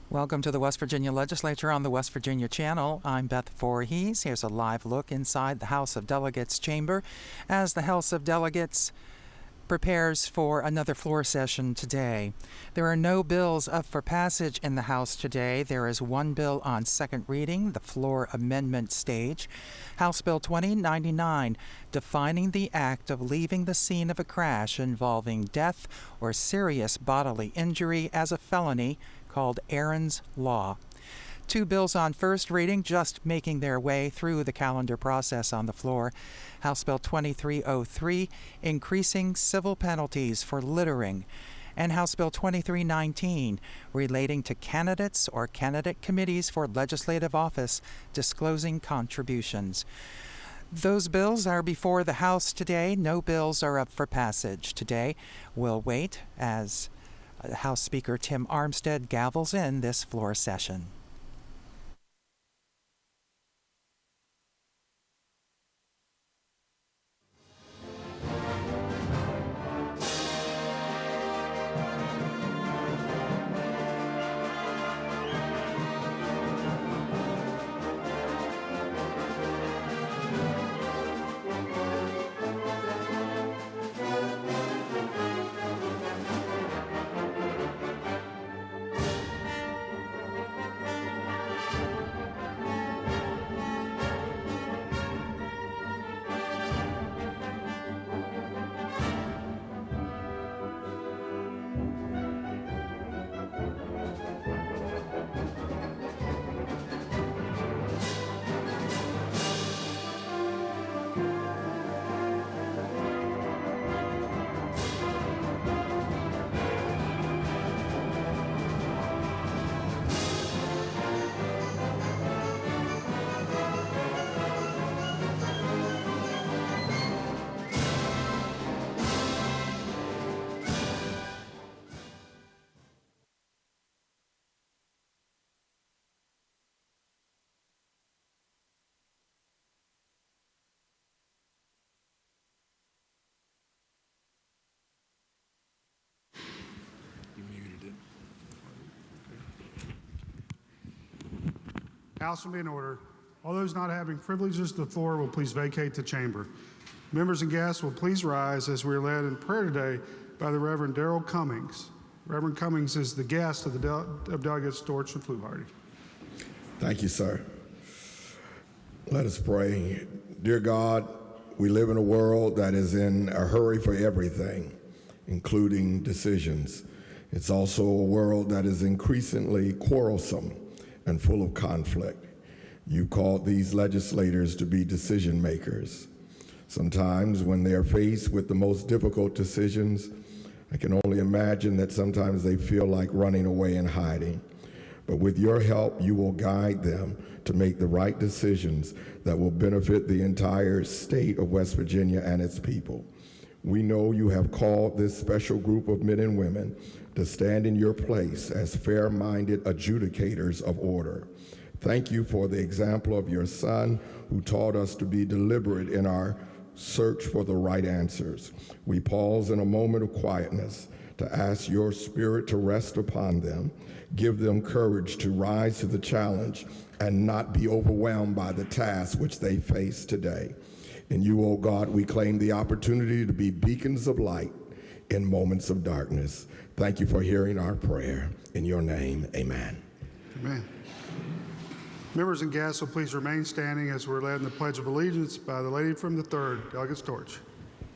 Welcome to the West Virginia Legislature on the West Virginia Channel. I'm Beth Voorhees. Here's a live look inside the House of Delegates chamber as the House of Delegates prepares for another floor session today. There are no bills up for passage in the House today. There is one bill on second reading, the floor amendment stage. House Bill 2099, defining the act of leaving the scene of a crash involving death or serious bodily injury as a felony, called Aaron's Law. Two bills on first reading just making their way through the calendar process on the floor. House Bill 2303, increasing civil penalties for littering, and House Bill 2319, relating to candidates or candidate committees for legislative office disclosing contributions. Those bills are before the House today. No bills are up for passage today. We'll wait as House Speaker Tim Armstead gavels in this floor session. House will be in order. All those not having privileges to the floor will please vacate the chamber. Members and guests will please rise as we are led in prayer today by the Reverend Darrell Cummings. Reverend Cummings is the guest of the Delegates Storch and Fluharty. Thank you, sir. Let us pray. Dear God, we live in a world that is in a hurry for everything, including decisions. It's also a world that is increasingly quarrelsome and full of conflict. You called these legislators to be decision makers. Sometimes when they are faced with the most difficult decisions, I can only imagine that sometimes they feel like running away and hiding. But with your help, you will guide them to make the right decisions that will benefit the entire state of West Virginia and its people. We know you have called this special group of men and women to stand in your place as fair-minded adjudicators of order. Thank you for the example of your son, who taught us to be deliberate in our search for the right answers. We pause in a moment of quietness to ask your spirit to rest upon them, give them courage to rise to the challenge and not be overwhelmed by the task which they face today. In you, O God, we claim the opportunity to be beacons of light in moments of darkness. Thank you for hearing our prayer. In your name, amen. Amen. Members and guests will please remain standing as we're led in the Pledge of Allegiance by the lady from the 3rd, Delegate Storch.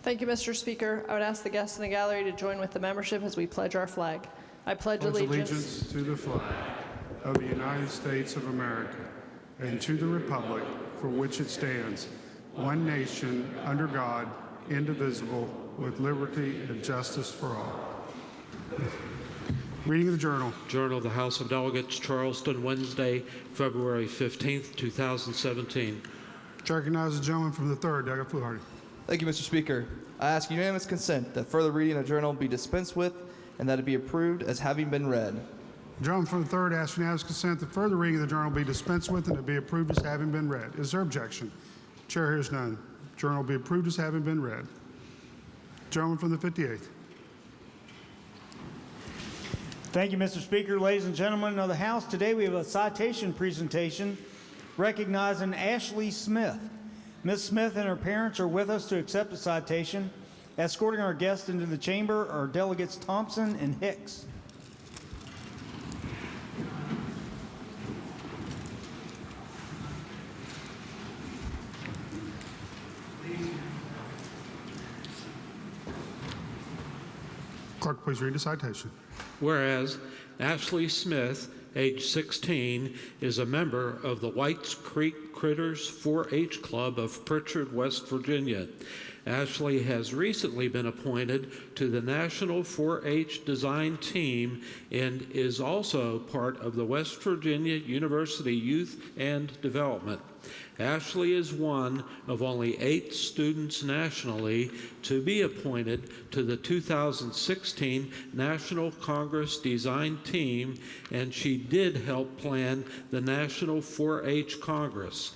Thank you, Mr. Speaker. I would ask the guests in the gallery to join with the membership as we pledge our flag. I pledge allegiance to the flag of the United States of America and to the republic for which it stands, one nation, under God, indivisible, with liberty and justice for all. Reading of the Journal. Journal of the House of Delegates, Charleston, Wednesday, February 15th, 2017. I recognize the gentleman from the 3rd, Delegate Fluharty. Thank you, Mr. Speaker. I ask unanimous consent that further reading of the journal be dispensed with and that it be approved as having been read. Gentleman from the 3rd asks unanimous consent that further reading of the journal be dispensed with and it be approved as having been read. Is there objection? Chair hears none. Journal will be approved as having been read. Gentleman from the 58th. Thank you, Mr. Speaker. Ladies and gentlemen of the House, today we have a citation presentation recognizing Ashley Smith. Ms. Smith and her parents are with us to accept the citation. Escorting our guests into the chamber are Delegates Thompson and Hicks. Clerk, please read the citation. Whereas Ashley Smith, age 16, is a member of the Whites Creek Critters 4-H Club of Pritchard, West Virginia. Ashley has recently been appointed to the National 4-H Design Team and is also part of the West Virginia University Youth and Development. Ashley is one of only 8 students nationally to be appointed to the 2016 National Congress Design Team, and she did help plan the National 4-H Congress.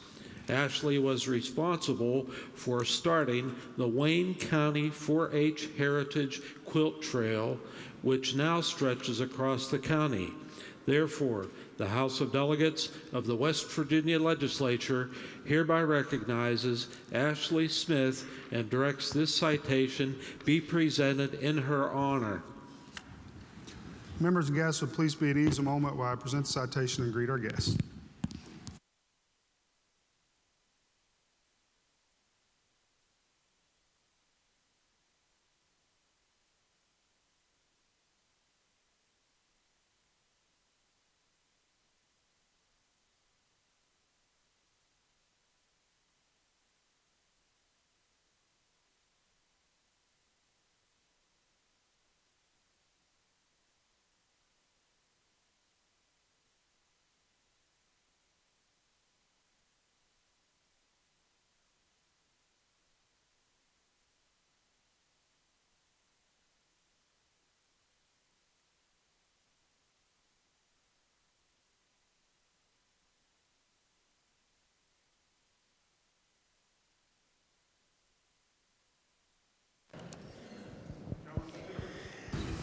Ashley was responsible for starting the Wayne County 4-H Heritage Quilt Trail, which now stretches across the county. Therefore, the House of Delegates of the West Virginia Legislature hereby recognizes Ashley Smith and directs this citation be presented in her honor. Members and guests, would please be at ease a moment while I present the citation and greet our guests.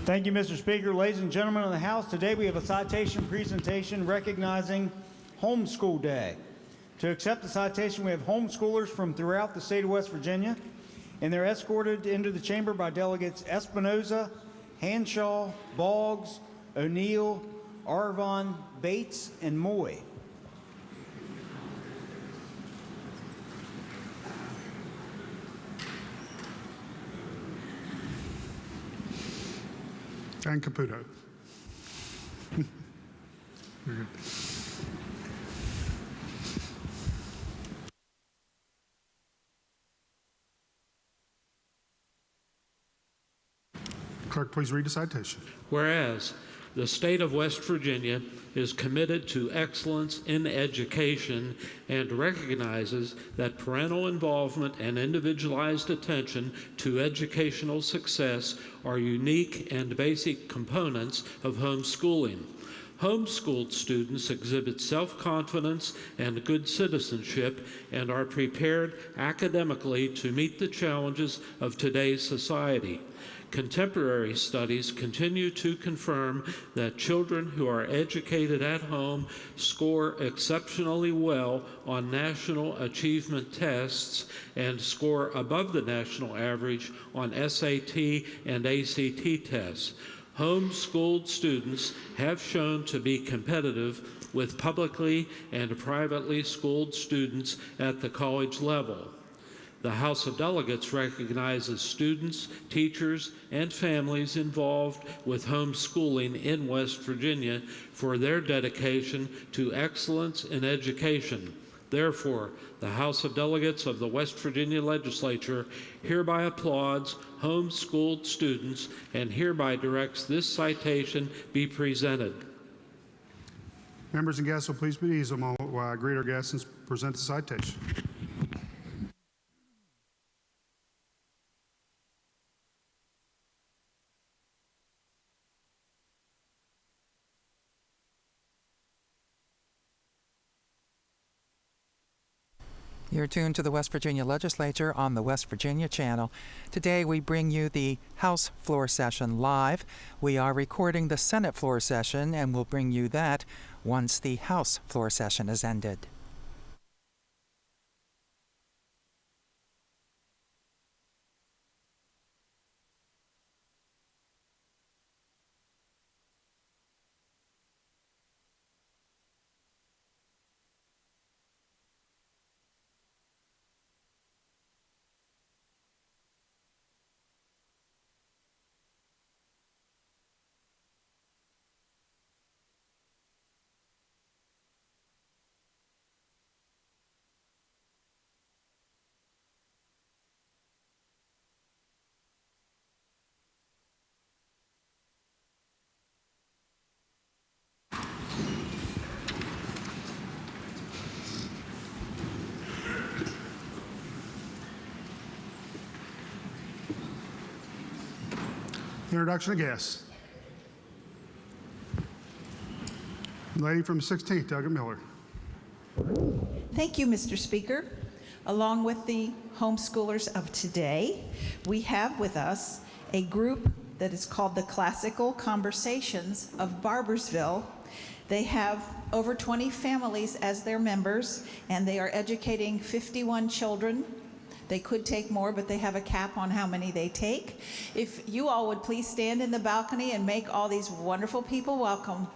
Thank you, Mr. Speaker. Ladies and gentlemen of the House, today we have a citation presentation recognizing Homeschool Day. To accept the citation, we have homeschoolers from throughout the state of West Virginia, and they're escorted into the chamber by Delegates Espinoza, Hanshaw, Boggs, O'Neill, Arvon, Bates, and Moy. And Caputo. Very good. Clerk, please read the citation. Whereas the state of West Virginia is committed to excellence in education and recognizes that parental involvement and individualized attention to educational success are unique and basic components of homeschooling. Homeschooled students exhibit self-confidence and good citizenship and are prepared academically to meet the challenges of today's society. Contemporary studies continue to confirm that children who are educated at home score exceptionally well on national achievement tests and score above the national average on SAT and ACT tests. Homeschooled students have shown to be competitive with publicly and privately schooled students at the college level. The House of Delegates recognizes students, teachers, and families involved with homeschooling in West Virginia for their dedication to excellence in education. Therefore, the House of Delegates of the West Virginia Legislature hereby applauds homeschooled students and hereby directs this citation be presented. Members and guests will please be at ease a moment while I greet our guests and present the citation. You're tuned to the West Virginia Legislature on the West Virginia Channel. Today we bring you the House floor session live. We are recording the Senate floor session and we'll bring you that once the House floor session has ended. Introduction of guests. Lady from 16th, Doug Miller. Thank you, Mr. Speaker. Along with the homeschoolers of today, we have with us a group that is called the Classical Conversations of Barbersville. They have over 20 families as their members, and they are educating 51 children. They could take more, but they have a cap on how many they take. If you all would please stand in the balcony and make all these wonderful people welcome.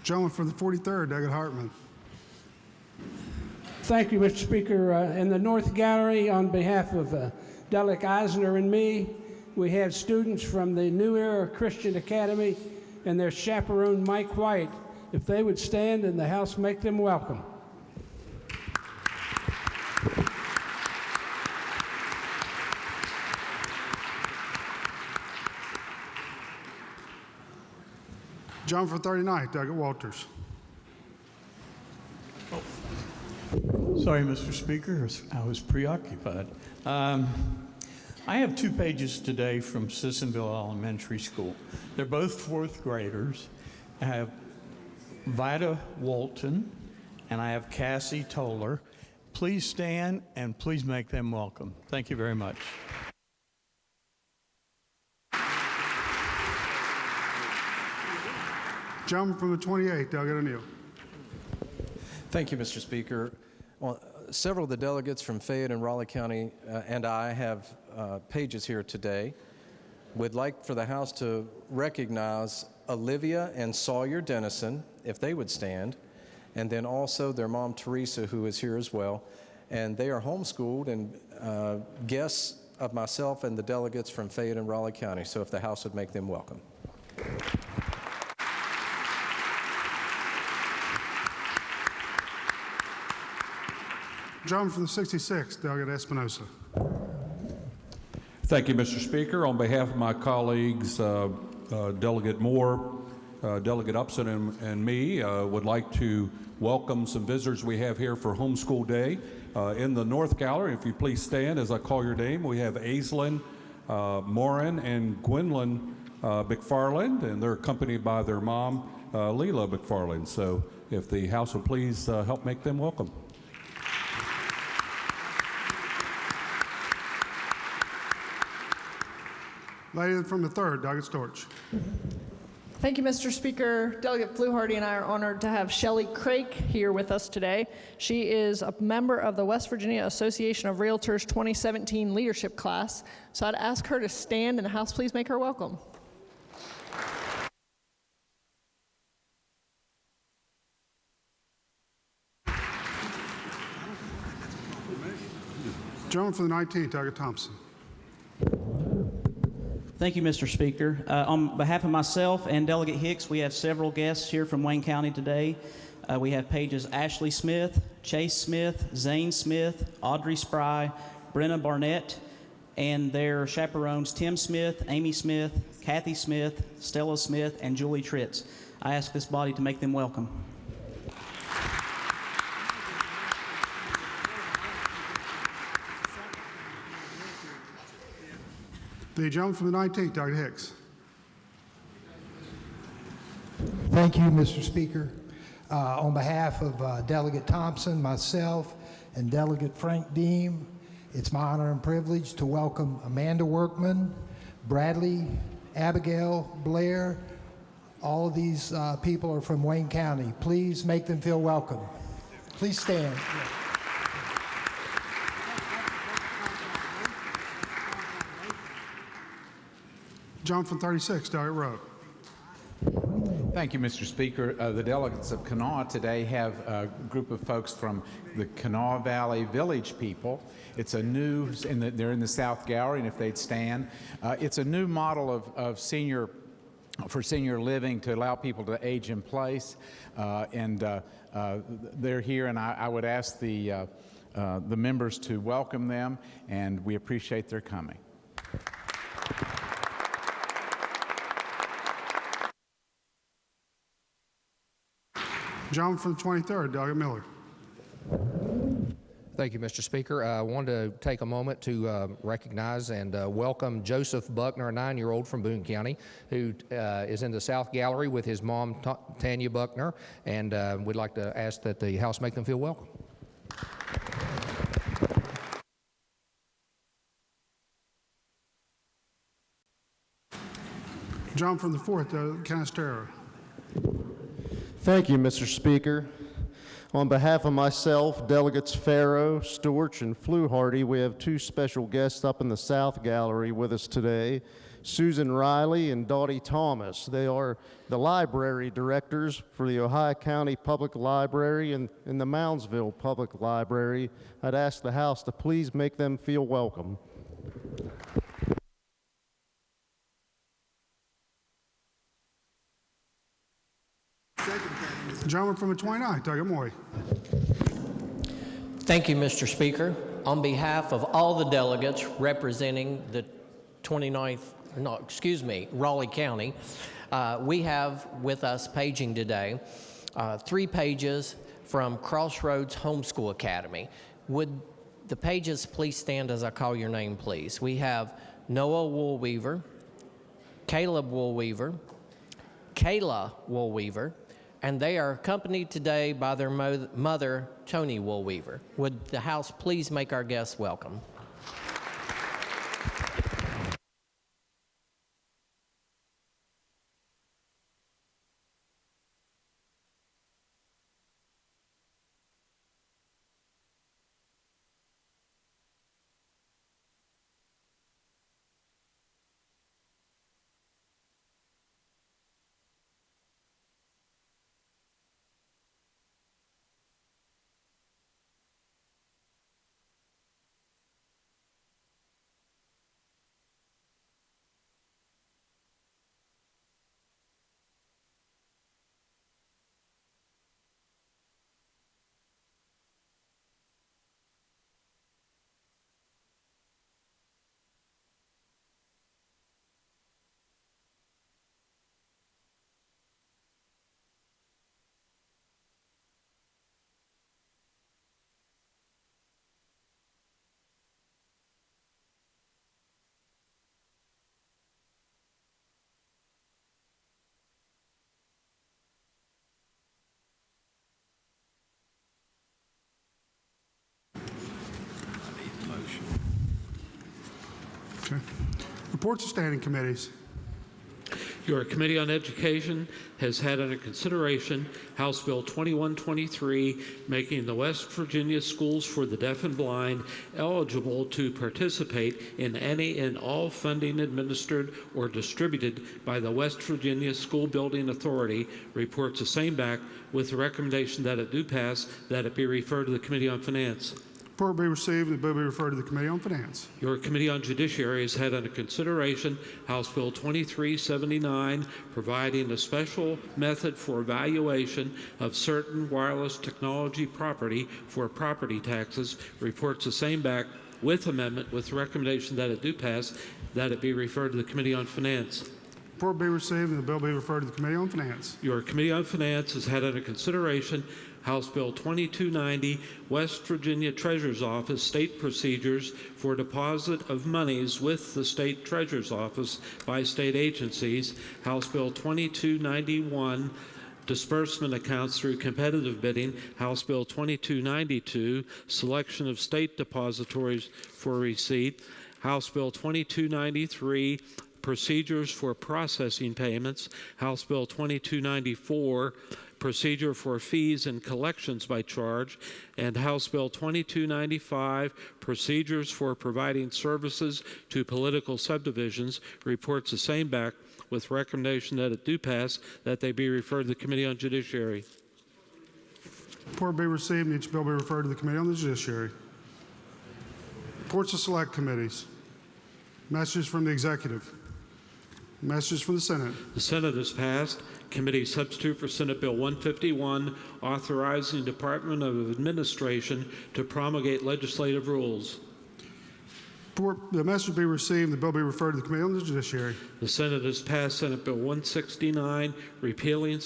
Gentleman from the 43rd, Doug Hartman. Thank you, Mr. Speaker. In the North Gallery, on behalf of Delegate Eisner and me, we have students from the New Era Christian Academy and their chaperone, Mike White. If they would stand and the House make them welcome. John from 39th, Doug Walters. Sorry, Mr. Speaker, I was preoccupied. I have 2 pages today from Sissonville Elementary School. They're both 4th graders. I have Vida Walton and I have Cassie Toller. Please stand and please make them welcome. Thank you very much. Gentleman from the 28th, Doug O'Neill. Thank you, Mr. Speaker. Well, several of the delegates from Fayette and Raleigh County and I have pages here today. We'd like for the House to recognize Olivia and Sawyer Dennison, if they would stand, and then also their mom, Teresa, who is here as well. And they are homeschooled and guests of myself and the delegates from Fayette and Raleigh County, so if the House would make them welcome. Gentleman from the 66th, Delegate Espinosa. Thank you, Mr. Speaker. On behalf of my colleagues, Delegate Moore, Delegate Upson, and me, would like to welcome some visitors we have here for Homeschool Day. In the North Gallery, if you please stand as I call your name, we have Aislinn Morin and Gwendolyn McFarland, and they're accompanied by their mom, Leela McFarland. So if the House would please help make them welcome. Lady from the 3rd, Doggett Storch. Thank you, Mr. Speaker. Delegate Fluharty and I are honored to have Shelley Craik here with us today. She is a member of the West Virginia Association of Realtors 2017 leadership class. So I'd ask her to stand and the House please make her welcome. Gentleman from the 19th, Doggett Thompson. Thank you, Mr. Speaker. On behalf of myself and Delegate Hicks, we have several guests here from Wayne County today. We have pages Ashley Smith, Chase Smith, Zane Smith, Audrey Spry, Brenna Barnett, and their chaperones Tim Smith, Amy Smith, Kathy Smith, Stella Smith, and Julie Tritz. I ask this body to make them welcome. The gentleman from the 19th, Dr. Hicks. Thank you, Mr. Speaker. On behalf of Delegate Thompson, myself, and Delegate Frank Deem, it's my honor and privilege to welcome Amanda Workman, Bradley, Abigail, Blair. All of these people are from Wayne County. Please make them feel welcome. Please stand. John from 36, Delegate Rowe. Thank you, Mr. Speaker. The delegates of Kanawha today have a group of folks from the Kanawha Valley Village people. It's a new, they're in the South Gallery, and if they'd stand, it's a new model of senior living to allow people to age in place, and they're here, and I would ask the members to welcome them, and we appreciate their coming. John from the 23rd, Delegate Miller. Thank you, Mr. Speaker. I wanted to take a moment to recognize and welcome Joseph Buckner, a 9-year-old from Boone County, who is in the South Gallery with his mom, Tanya Buckner, and we'd like to ask that the House make them feel welcome. John from the 4th, Canastera. Thank you, Mr. Speaker. On behalf of myself, Delegates Farrow, Storch, and Fluharty, we have two special guests up in the South Gallery with us today, Susan Riley and Dottie Thomas. They are the library directors for the Ohio County Public Library and the Moundsville Public Library. I'd ask the House to please make them feel welcome. Gentleman from the 29th, Doug Moy. Thank you, Mr. Speaker. On behalf of all the delegates representing the 29th, Raleigh County, we have with us paging today 3 pages from Crossroads Homeschool Academy. Would the pages please stand as I call your name, please? We have Noah Woolweaver, Caleb Woolweaver, Kayla Woolweaver, and they are accompanied today by their mother, Tony Woolweaver. Would the House please make our guests welcome? Okay. Reports of standing committees. Your Committee on Education has had under consideration House Bill 2123, making the West Virginia Schools for the Deaf and Blind eligible to participate in any and all funding administered or distributed by the West Virginia School Building Authority. Reports the same back with the recommendation that it do pass, that it be referred to the Committee on Finance. Report be received and the bill be referred to the Committee on Finance. Your Committee on Judiciary has had under consideration House Bill 2379, providing a special method for evaluation of certain wireless technology property for property taxes. Reports the same back with amendment with the recommendation that it do pass, that it be referred to the Committee on Finance. Report be received and the bill be referred to the Committee on Finance. Your Committee on Finance has had under consideration House Bill 2290, West Virginia Treasurer's Office State Procedures for Deposit of Monies with the State Treasurer's Office by State Agencies, House Bill 2291, Disbursement Accounts through Competitive Bidding, House Bill 2292, Selection of State Depositories for Receipt, House Bill 2293, Procedures for Processing Payments, House Bill 2294, Procedure for Fees and Collections by Charge, and House Bill 2295, Procedures for Providing Services to Political Subdivisions, reports the same back with recommendation that it do pass, that they be referred to the Committee on Judiciary. Report be received and each bill be referred to the Committee on the Judiciary. Reports of select committees. Messages from the executive. Messages from the Senate. The Senate has passed committee substitute for Senate Bill 151, authorizing Department of Administration to promulgate legislative rules. The message be received and the bill be referred to the Committee on the Judiciary. The Senate has passed Senate Bill 169, repealing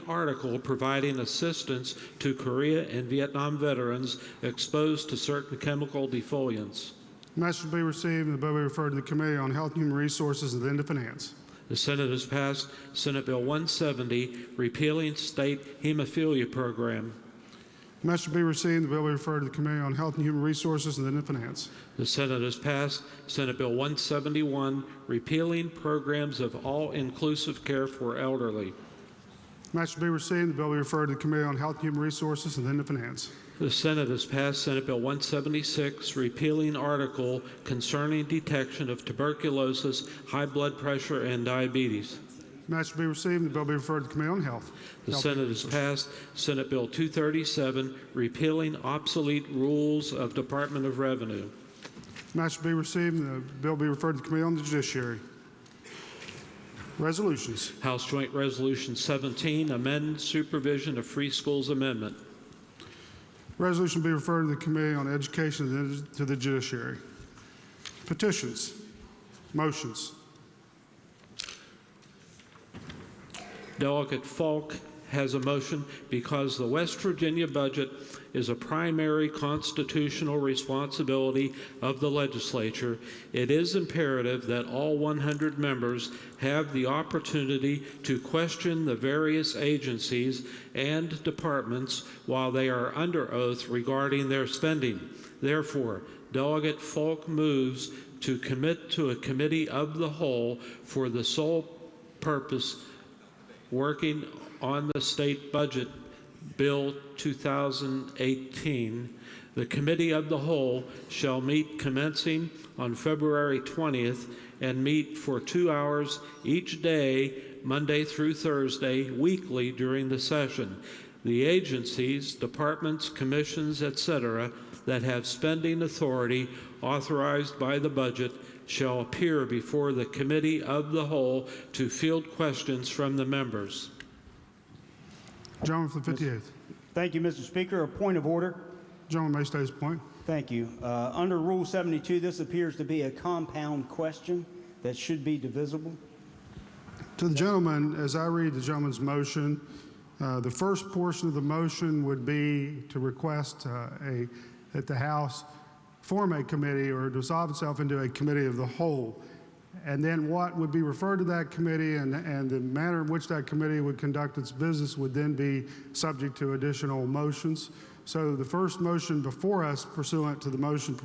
article providing assistance to Korea and Vietnam veterans exposed to certain chemical defoliants. Message be received and the bill be referred to the Committee on Health and Human Resources and then to Finance. The Senate has passed Senate Bill 170, repealing state hemophilia program. Message be received and the bill be referred to the Committee on Health and Human Resources and then to Finance. The Senate has passed Senate Bill 171, repealing programs of all-inclusive care for elderly. Message be received and the bill be referred to the Committee on Health and Human Resources and then to Finance. The Senate has passed Senate Bill 176, repealing article concerning detection of tuberculosis, high blood pressure, and diabetes. Message be received and the bill be referred to the Committee on Health. The Senate has passed Senate Bill 237, repealing obsolete rules of Department of Revenue. Message be received and the bill be referred to the Committee on the Judiciary. Resolutions. House Joint Resolution 17, amend Supervision of Free Schools Amendment. Resolution be referred to the Committee on Education and to the Judiciary. Petitions. Motions. Delegate Falk has a motion because the West Virginia budget is a primary constitutional responsibility of the legislature. It is imperative that all 100 members have the opportunity to question the various agencies and departments while they are under oath regarding their spending. Therefore, Delegate Falk moves to commit to a committee of the whole for the sole purpose working on the state budget Bill 2018. The Committee of the Whole shall meet commencing on February 20th and meet for 2 hours each day, Monday through Thursday, weekly during the session. The agencies, departments, commissions, etc., that have spending authority authorized by the budget shall appear before the Committee of the Whole to field questions from the members. Gentleman from the 58th. Thank you, Mr. Speaker. A point of order. Gentleman may state his point. Thank you. Under Rule 72, this appears to be a compound question that should be divisible. To the gentleman, as I read the gentleman's motion, the first portion of the motion would be to request that the House form a committee or dissolve itself into a committee of the whole. And then what would be referred to that committee and the manner in which that committee would conduct its business would then be subject to additional motions. So the first motion before us, pursuant to the motion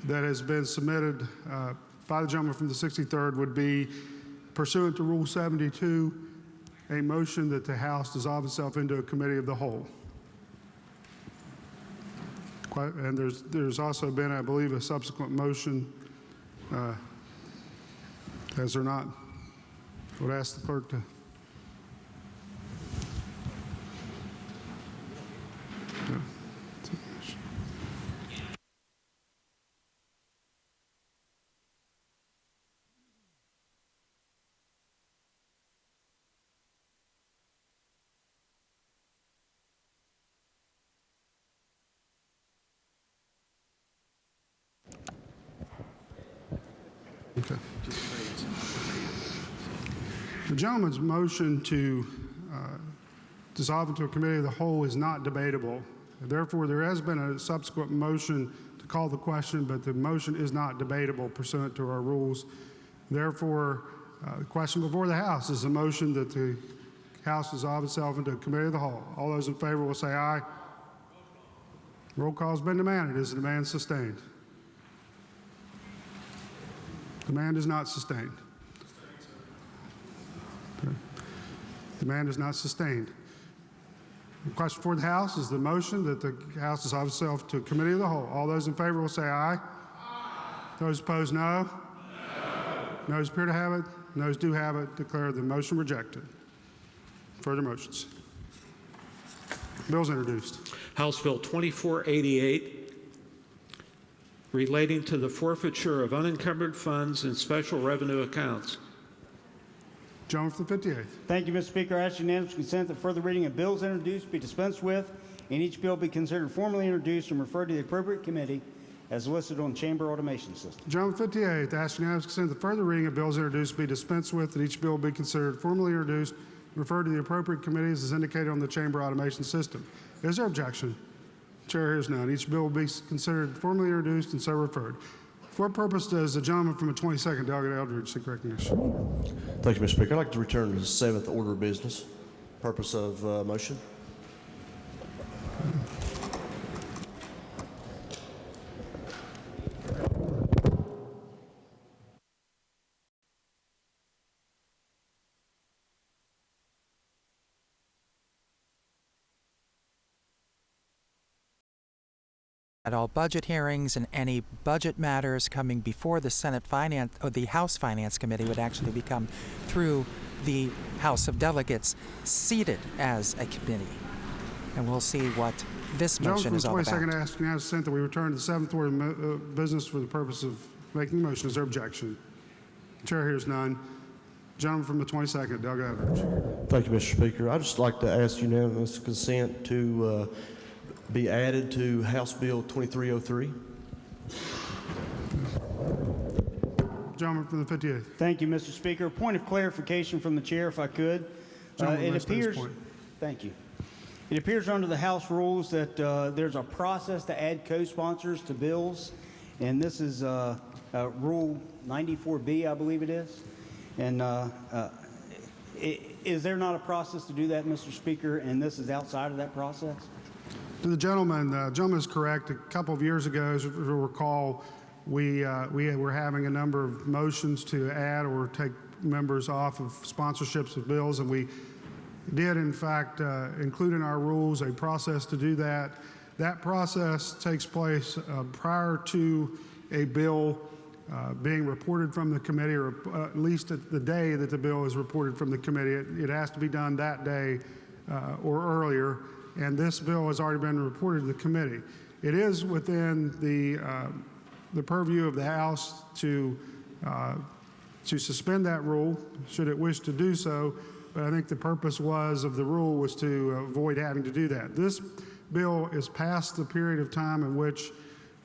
that has been submitted by the gentleman from the 63rd, would be pursuant to Rule 72, a motion that the House dissolve itself into a committee of the whole. And there's also been, I believe, a subsequent motion. Has there not? I would ask the clerk to. Okay. The gentleman's motion to dissolve into a committee of the whole is not debatable. Therefore, there has been a subsequent motion to call the question, but the motion is not debatable pursuant to our rules. Therefore, the question before the House is a motion that the House dissolve itself into a committee of the whole. All those in favor will say aye. Roll call has been demanded. Is the demand sustained? Demand is not sustained. Okay. Demand is not sustained. The question for the House is the motion that the House dissolve itself to a committee of the whole. All those in favor will say aye. Those opposed, no. Noes appear to have it. Noes do have it. Declare the motion rejected. Further motions. Bills introduced. House Bill 2488, relating to the forfeiture of unencumbered funds and special revenue accounts. Gentleman from the 58th. Thank you, Mr. Speaker. I ask unanimous consent that further reading of bills introduced be dispensed with, and each bill be considered formally introduced and referred to the appropriate committee as listed on chamber automation system. Gentleman 58th, ask unanimous consent that further reading of bills introduced be dispensed with, and each bill be considered formally introduced, referred to the appropriate committees as indicated on the chamber automation system. Is there objection? Chair hears none. Each bill will be considered formally introduced and so referred. For what purpose does the gentleman from the 22nd, Delegate Eldridge, seek recognition? Thank you, Mr. Speaker. I'd like to return to the 7th order of business. Purpose of motion. At all budget hearings and any budget matters coming before the Senate Finance or the House Finance Committee would actually become through the House of Delegates seated as a committee. And we'll see what this motion is all about. Gentleman from the 22nd, ask unanimous consent that we return to the 7th order of business for the purpose of making a motion. Is there objection? Chair hears none. Gentleman from the 22nd, Delegate Eldridge. Thank you, Mr. Speaker. I'd just like to ask unanimous consent to be added to House Bill 2303. Gentleman from the 58th. Thank you, Mr. Speaker. Point of clarification from the chair, if I could. It appears. Thank you. It appears under the House rules that there's a process to add co-sponsors to bills, and this is Rule 94B, I believe it is. And is there not a process to do that, Mr. Speaker? And this is outside of that process? To the gentleman, is correct. A couple of years ago, as you'll recall, we were having a number of motions to add or take members off of sponsorships of bills, and we did, in fact, include in our rules a process to do that. That process takes place prior to a bill being reported from the committee, or at least at the day that the bill is reported from the committee. It has to be done that day or earlier. And this bill has already been reported to the committee. It is within the purview of the House to suspend that rule, should it wish to do so, but I think the purpose of the rule was to avoid having to do that. This bill is past the period of time in which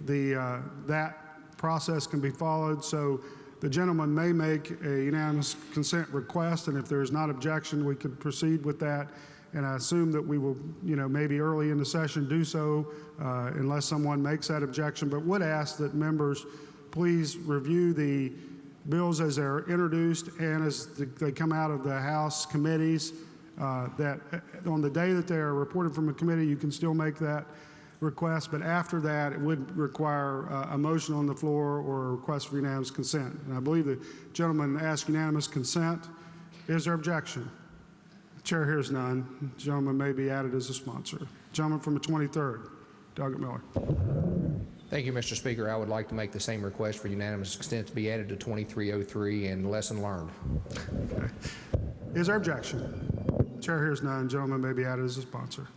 that process can be followed, so the gentleman may make a unanimous consent request, and if there is not objection, we could proceed with that. And I assume that we will, maybe early in the session do so unless someone makes that objection, but would ask that members please review the bills as they're introduced and as they come out of the House committees, that on the day that they're reported from a committee, you can still make that request, but after that, it would require a motion on the floor or a request for unanimous consent. And I believe the gentleman asked unanimous consent. Is there objection? Chair hears none. The gentleman may be added as a sponsor. Gentleman from the 23rd, Delegate Miller. Thank you, Mr. Speaker. I would like to make the same request for unanimous consent to be added to 2303 and lesson learned. Okay. Is there objection? Chair hears none. Gentleman may be added as a sponsor.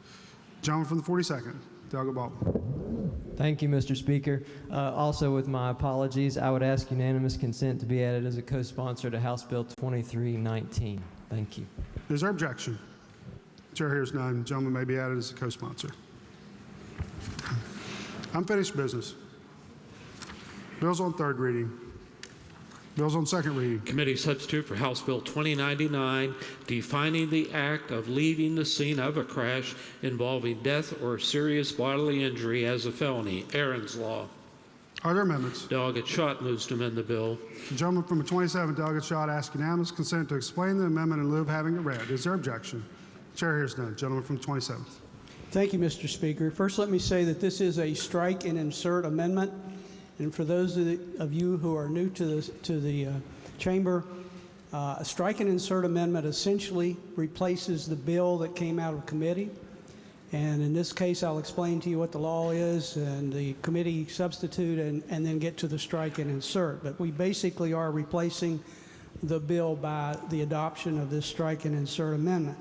Gentleman from the 42nd, Delegate Baldwin. Thank you, Mr. Speaker. Also, with my apologies, I would ask unanimous consent to be added as a co-sponsor to House Bill 2319. Thank you. Is there objection? Chair hears none. Gentleman may be added as a co-sponsor. Unfinished business. Bills on third reading. Bills on second reading. Committee substitute for House Bill 2099, defining the act of leaving the scene of a crash involving death or serious bodily injury as a felony. Aaron's Law. Are there amendments? Delegate Schott moves to amend the bill. The gentleman from the 27th, Delegate Schott, asks unanimous consent to explain the amendment in lieu of having it read. Is there objection? Chair hears none. Gentleman from the 27th. Thank you, Mr. Speaker. First, let me say that this is a strike and insert amendment. And for those of you who are new to the chamber, a strike and insert amendment essentially replaces the bill that came out of committee. And in this case, I'll explain to you what the law is and the committee substitute and then get to the strike and insert. But we basically are replacing the bill by the adoption of this strike and insert amendment.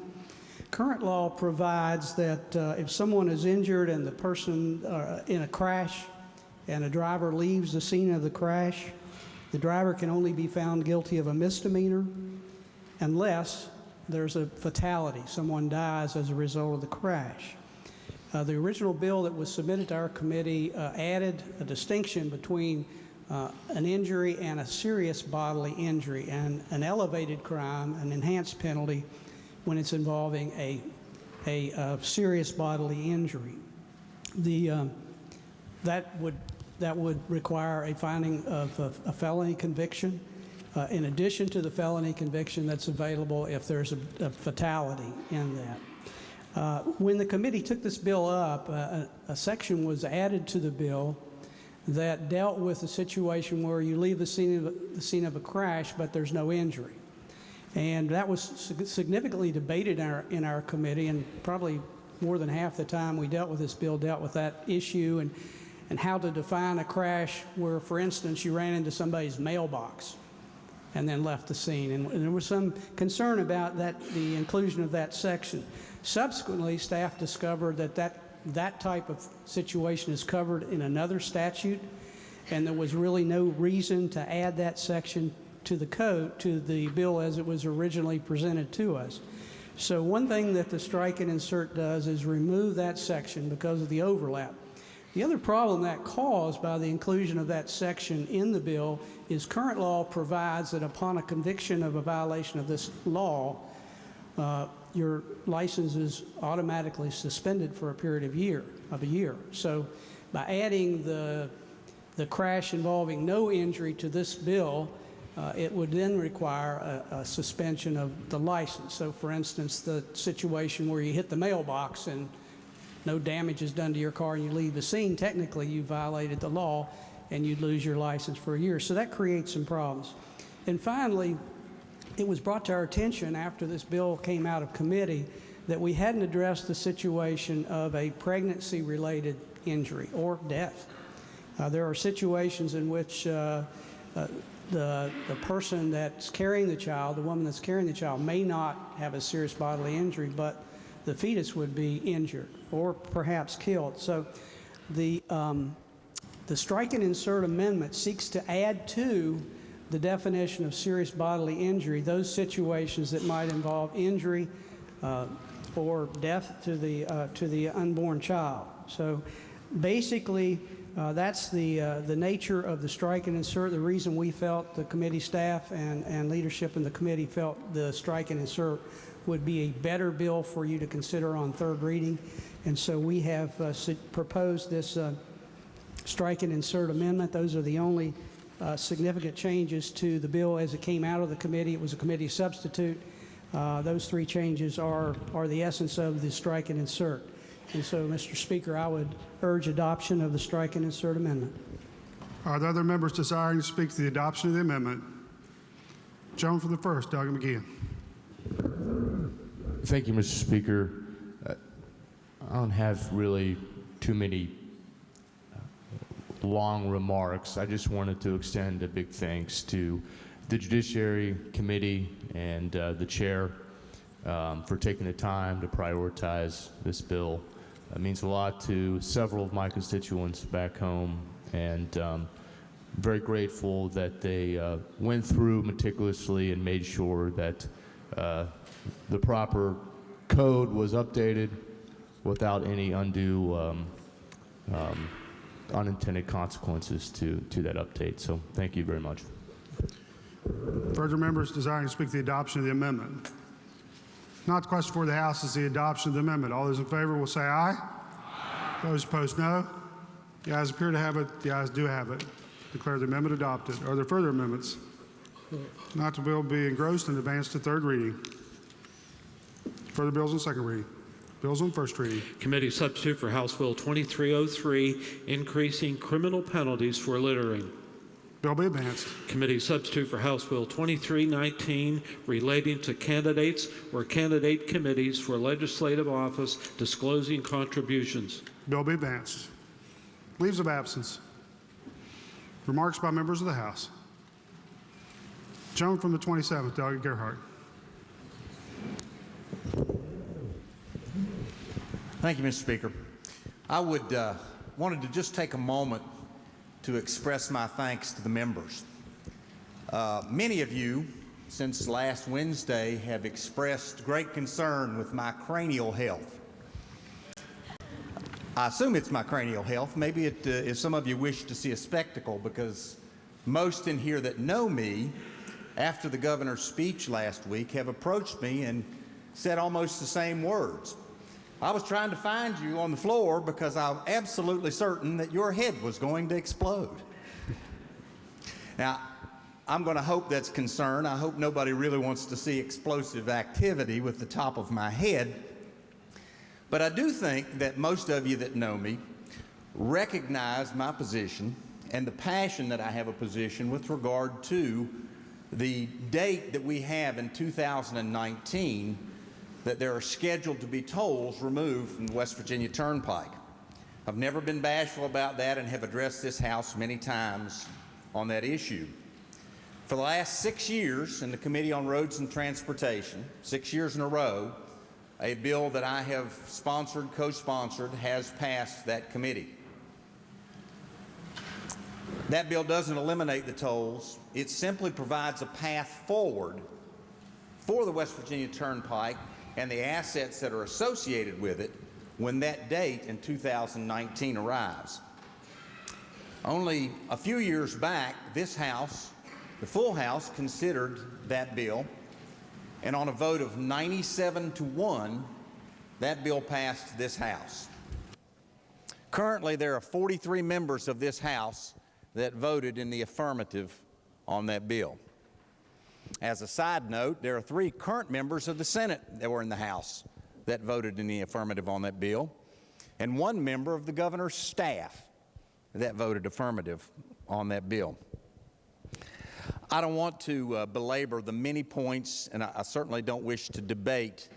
Current law provides that if someone is injured and the person in a crash and a driver leaves the scene of the crash, the driver can only be found guilty of a misdemeanor unless there's a fatality. Someone dies as a result of the crash. The original bill that was submitted to our committee added a distinction between an injury and a serious bodily injury, and an elevated crime, an enhanced penalty, when it's involving a serious bodily injury. That would require a finding of a felony conviction, in addition to the felony conviction that's available if there's a fatality in that. When the committee took this bill up, a section was added to the bill that dealt with a situation where you leave the scene of a crash, but there's no injury. And that was significantly debated in our committee, and probably more than half the time we dealt with this bill dealt with that issue and how to define a crash where, for instance, you ran into somebody's mailbox and then left the scene. And there was some concern about the inclusion of that section. Subsequently, staff discovered that type of situation is covered in another statute, and there was really no reason to add that section to the code, to the bill as it was originally presented to us. So one thing that the strike and insert does is remove that section because of the overlap. The other problem that caused by the inclusion of that section in the bill is current law provides that upon a conviction of a violation of this law, your license is automatically suspended for a period of a year. So by adding the crash involving no injury to this bill, it would then require a suspension of the license. So for instance, the situation where you hit the mailbox and no damage is done to your car and you leave the scene, technically you violated the law and you'd lose your license for a year. So that creates some problems. And finally, it was brought to our attention after this bill came out of committee that we hadn't addressed the situation of a pregnancy-related injury or death. There are situations in which the person that's carrying the child, the woman that's carrying the child, may not have a serious bodily injury, but the fetus would be injured or perhaps killed. So the strike and insert amendment seeks to add to the definition of serious bodily injury those situations that might involve injury or death to the unborn child. So basically, that's the nature of the strike and insert. The reason we felt, the committee staff and leadership in the committee felt the strike and insert would be a better bill for you to consider on third reading. And so we have proposed this strike and insert amendment. Those are the only significant changes to the bill as it came out of the committee. It was a committee substitute. Those three changes are the essence of the strike and insert. And so, Mr. Speaker, I would urge adoption of the strike and insert amendment. Are there other members desiring to speak to the adoption of the amendment? Gentleman from the first, Doug McGeehan. Thank you, Mr. Speaker. I don't have really too many long remarks. I just wanted to extend a big thanks to the Judiciary Committee and the chair for taking the time to prioritize this bill. It means a lot to several of my constituents back home, and very grateful that they went through meticulously and made sure that the proper code was updated without any undue unintended consequences to that update. So thank you very much. Further members desiring to speak to the adoption of the amendment? Not the question for the House is the adoption of the amendment. All those in favor will say aye. Those opposed, no. The ayes appear to have it. The ayes do have it. Declare the amendment adopted. Are there further amendments? Not the bill be engrossed and advanced to third reading. Further bills on second reading. Bills on first reading. Committee substitute for House Bill 2303, increasing criminal penalties for littering. Bill be advanced. Committee substitute for House Bill 2319, relating to candidates or candidate committees for legislative office disclosing contributions. Bill be advanced. Leaves of absence. Remarks by members of the House. Gentleman from the 27th, Delegate Gerhardt. Thank you, Mr. Speaker. I wanted to just take a moment to express my thanks to the members. Many of you, since last Wednesday, have expressed great concern with my cranial health. I assume it's my cranial health. Maybe if some of you wish to see a spectacle, because most in here that know me, after the governor's speech last week, have approached me and said almost the same words. I was trying to find you on the floor because I'm absolutely certain that your head was going to explode. Now, I'm going to hope that's concern. I hope nobody really wants to see explosive activity with the top of my head. But I do think that most of you that know me recognize my position and the passion that I have a position with regard to the date that we have in 2019 that there are scheduled to be tolls removed from the West Virginia Turnpike. I've never been bashful about that and have addressed this House many times on that issue. For the last 6 years in the Committee on Roads and Transportation, 6 years in a row, a bill that I have sponsored, co-sponsored, has passed that committee. That bill doesn't eliminate the tolls. It simply provides a path forward for the West Virginia Turnpike and the assets that are associated with it when that date in 2019 arrives. Only a few years back, this House, the full House, considered that bill, and on a vote of 97-1, that bill passed this House. Currently, there are 43 members of this House that voted in the affirmative on that bill. As a side note, there are 3 current members of the Senate that were in the House that voted in the affirmative on that bill, and 1 member of the governor's staff that voted affirmative on that bill. I don't want to belabor the many points, and I certainly don't wish to debate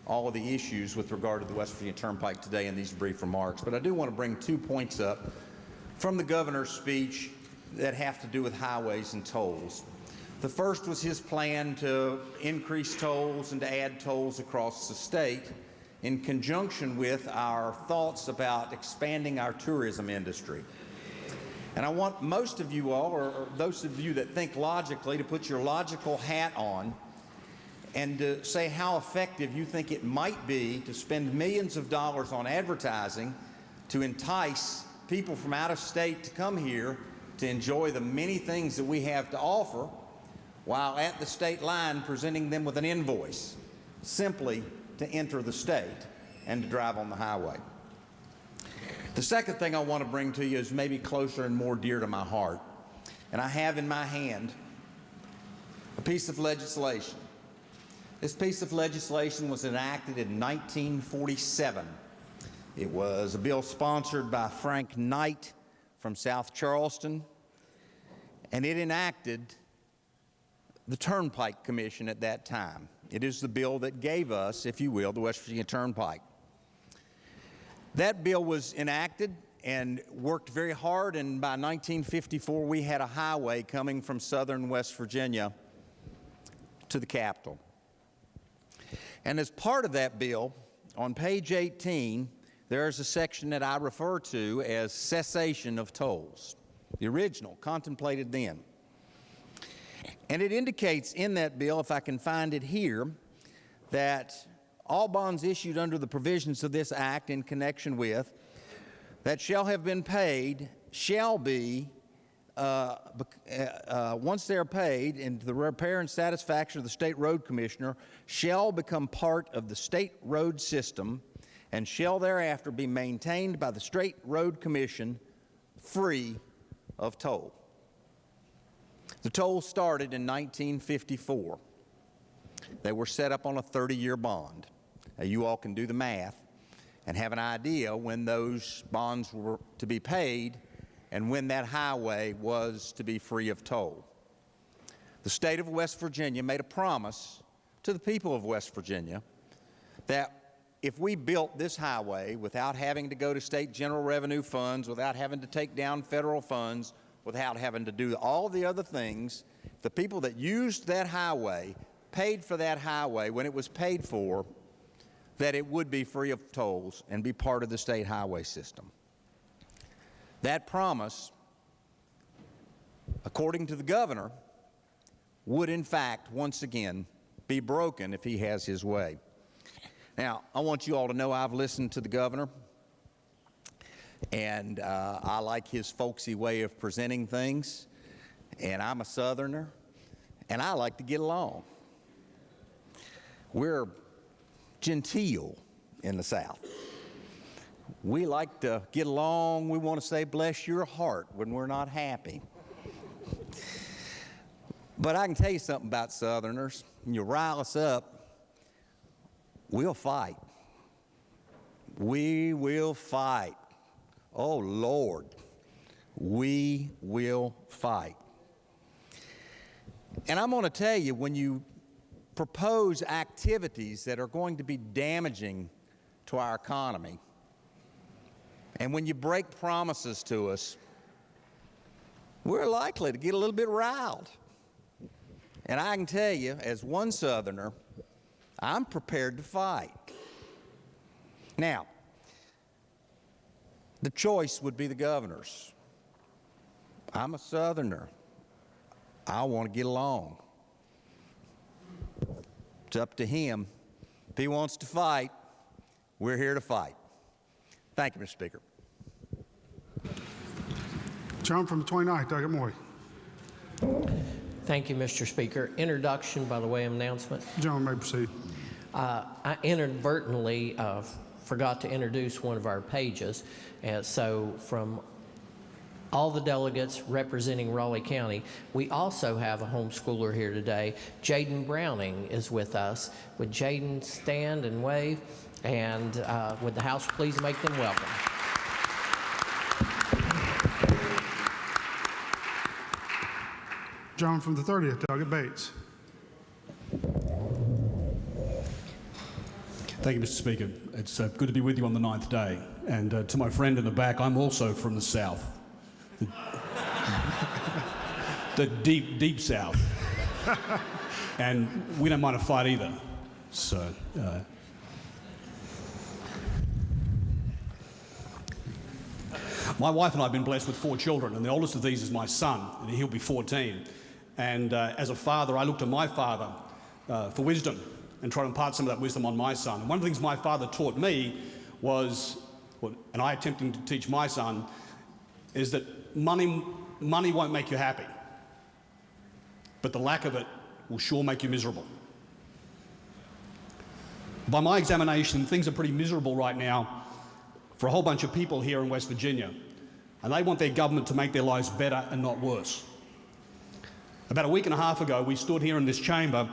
all of the issues with regard to the West Virginia Turnpike today in these brief remarks, but I do want to bring 2 points up from the governor's speech that have to do with highways and tolls. The first was his plan to increase tolls and to add tolls across the state in conjunction with our thoughts about expanding our tourism industry. And I want most of you all, or those of you that think logically, to put your logical hat on and to say how effective you think it might be to spend millions of dollars on advertising to entice people from out of state to come here to enjoy the many things that we have to offer, while at the state line presenting them with an invoice simply to enter the state and to drive on the highway. The second thing I want to bring to you is maybe closer and more dear to my heart. And I have in my hand a piece of legislation. This piece of legislation was enacted in 1947. It was a bill sponsored by Frank Knight from South Charleston, and it enacted the Turnpike Commission at that time. It is the bill that gave us, if you will, the West Virginia Turnpike. That bill was enacted and worked very hard, and by 1954 we had a highway coming from southern West Virginia to the capital. And as part of that bill, on page 18, there's a section that I refer to as cessation of tolls, the original, contemplated then. And it indicates in that bill, if I can find it here, that all bonds issued under the provisions of this act in connection with that shall have been paid shall be once they are paid into the repair and satisfaction of the State Road Commissioner, shall become part of the State Road System and shall thereafter be maintained by the State Road Commission free of toll. The tolls started in 1954. They were set up on a 30-year bond. Now, you all can do the math and have an idea when those bonds were to be paid and when that highway was to be free of toll. The state of West Virginia made a promise to the people of West Virginia that if we built this highway without having to go to state general revenue funds, without having to take down federal funds, without having to do all the other things, the people that used that highway paid for that highway when it was paid for, that it would be free of tolls and be part of the state highway system. That promise, according to the governor, would in fact once again be broken if he has his way. Now, I want you all to know I've listened to the governor, and I like his folksy way of presenting things, and I'm a Southerner, and I like to get along. We're genteel in the South. We like to get along. We want to say, bless your heart, when we're not happy. But I can tell you something about Southerners. When you rile us up, we'll fight. We will fight. Oh, Lord, we will fight. And I'm going to tell you, when you propose activities that are going to be damaging to our economy, and when you break promises to us, we're likely to get a little bit riled. And I can tell you, as one Southerner, I'm prepared to fight. Now, the choice would be the governor's. I'm a Southerner. I want to get along. It's up to him. If he wants to fight, we're here to fight. Thank you, Mr. Speaker. Gentleman from the 29th, Doug Moy. Thank you, Mr. Speaker. Introduction by the way of announcement. Gentleman may proceed. I inadvertently forgot to introduce one of our pages. And so from all the delegates representing Raleigh County, we also have a homeschooler here today. Jaden Browning is with us. Would Jaden stand and wave? And would the House please make them welcome? Gentleman from the 30th, Doug Bates. Thank you, Mr. Speaker. It's good to be with you on the 9th day. And to my friend in the back, I'm also from the South. The deep, deep South. And we don't mind a fight either. So, my wife and I have been blessed with 4 children, and the oldest of these is my son, and he'll be 14. And as a father, I look to my father for wisdom and try to impart some of that wisdom on my son. And one of the things my father taught me was, and I attempting to teach my son, is that money won't make you happy, but the lack of it will sure make you miserable. By my examination, things are pretty miserable right now for a whole bunch of people here in West Virginia, and they want their government to make their lives better and not worse. About a week and a half ago, we stood here in this chamber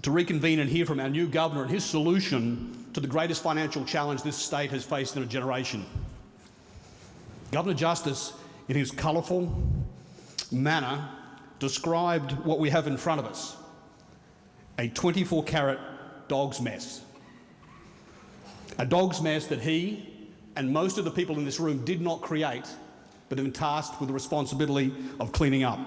to reconvene and hear from our new governor and his solution to the greatest financial challenge this state has faced in a generation. Governor Justice, in his colourful manner, described what we have in front of us: a 24-carat dog's mess. A dog's mess that he and most of the people in this room did not create, but have been tasked with the responsibility of cleaning up.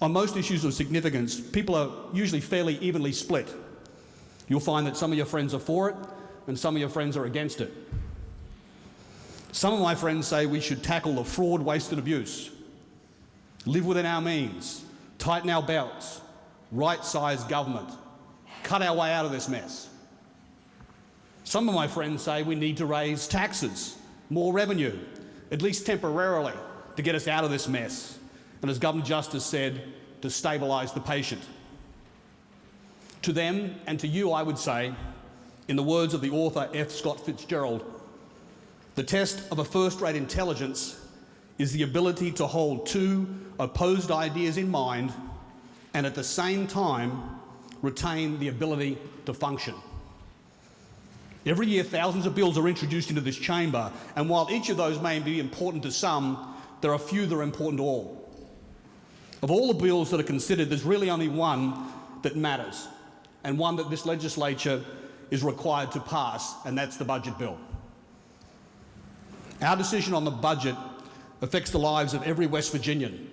On most issues of significance, people are usually fairly evenly split. You'll find that some of your friends are for it and some of your friends are against it. Some of my friends say we should tackle the fraud, waste and abuse, live within our means, tighten our belts, right-size government, cut our way out of this mess. Some of my friends say we need to raise taxes, more revenue, at least temporarily, to get us out of this mess, and as Governor Justice said, to stabilise the patient. To them and to you, I would say, in the words of the author F. Scott Fitzgerald, the test of a first-rate intelligence is the ability to hold two opposed ideas in mind and at the same time retain the ability to function. Every year, thousands of bills are introduced into this chamber, and while each of those may be important to some, there are few that are important to all. Of all the bills that are considered, there's really only one that matters, and one that this legislature is required to pass, and that's the budget bill. Our decision on the budget affects the lives of every West Virginian,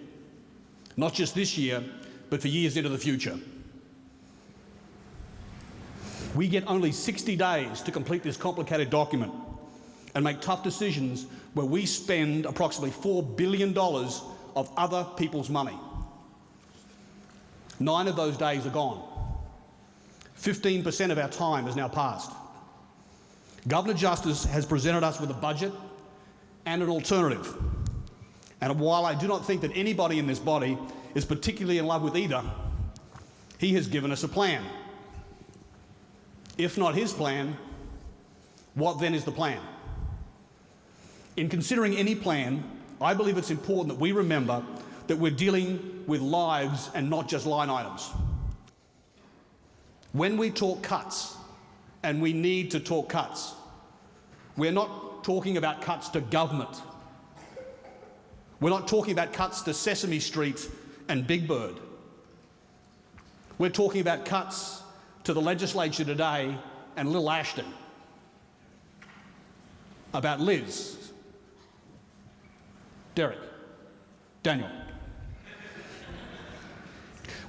not just this year, but for years into the future. We get only 60 days to complete this complicated document and make tough decisions where we spend approximately $4 billion of other people's money. 9 of those days are gone. 15% of our time has now passed. Governor Justice has presented us with a budget and an alternative. And while I do not think that anybody in this body is particularly in love with either, he has given us a plan. If not his plan, what then is the plan? In considering any plan, I believe it's important that we remember that we're dealing with lives and not just line items. When we talk cuts, and we need to talk cuts, we're not talking about cuts to government. We're not talking about cuts to Sesame Street and Big Bird. We're talking about cuts to the legislature today and Little Ashton, about Liz, Derek, Daniel.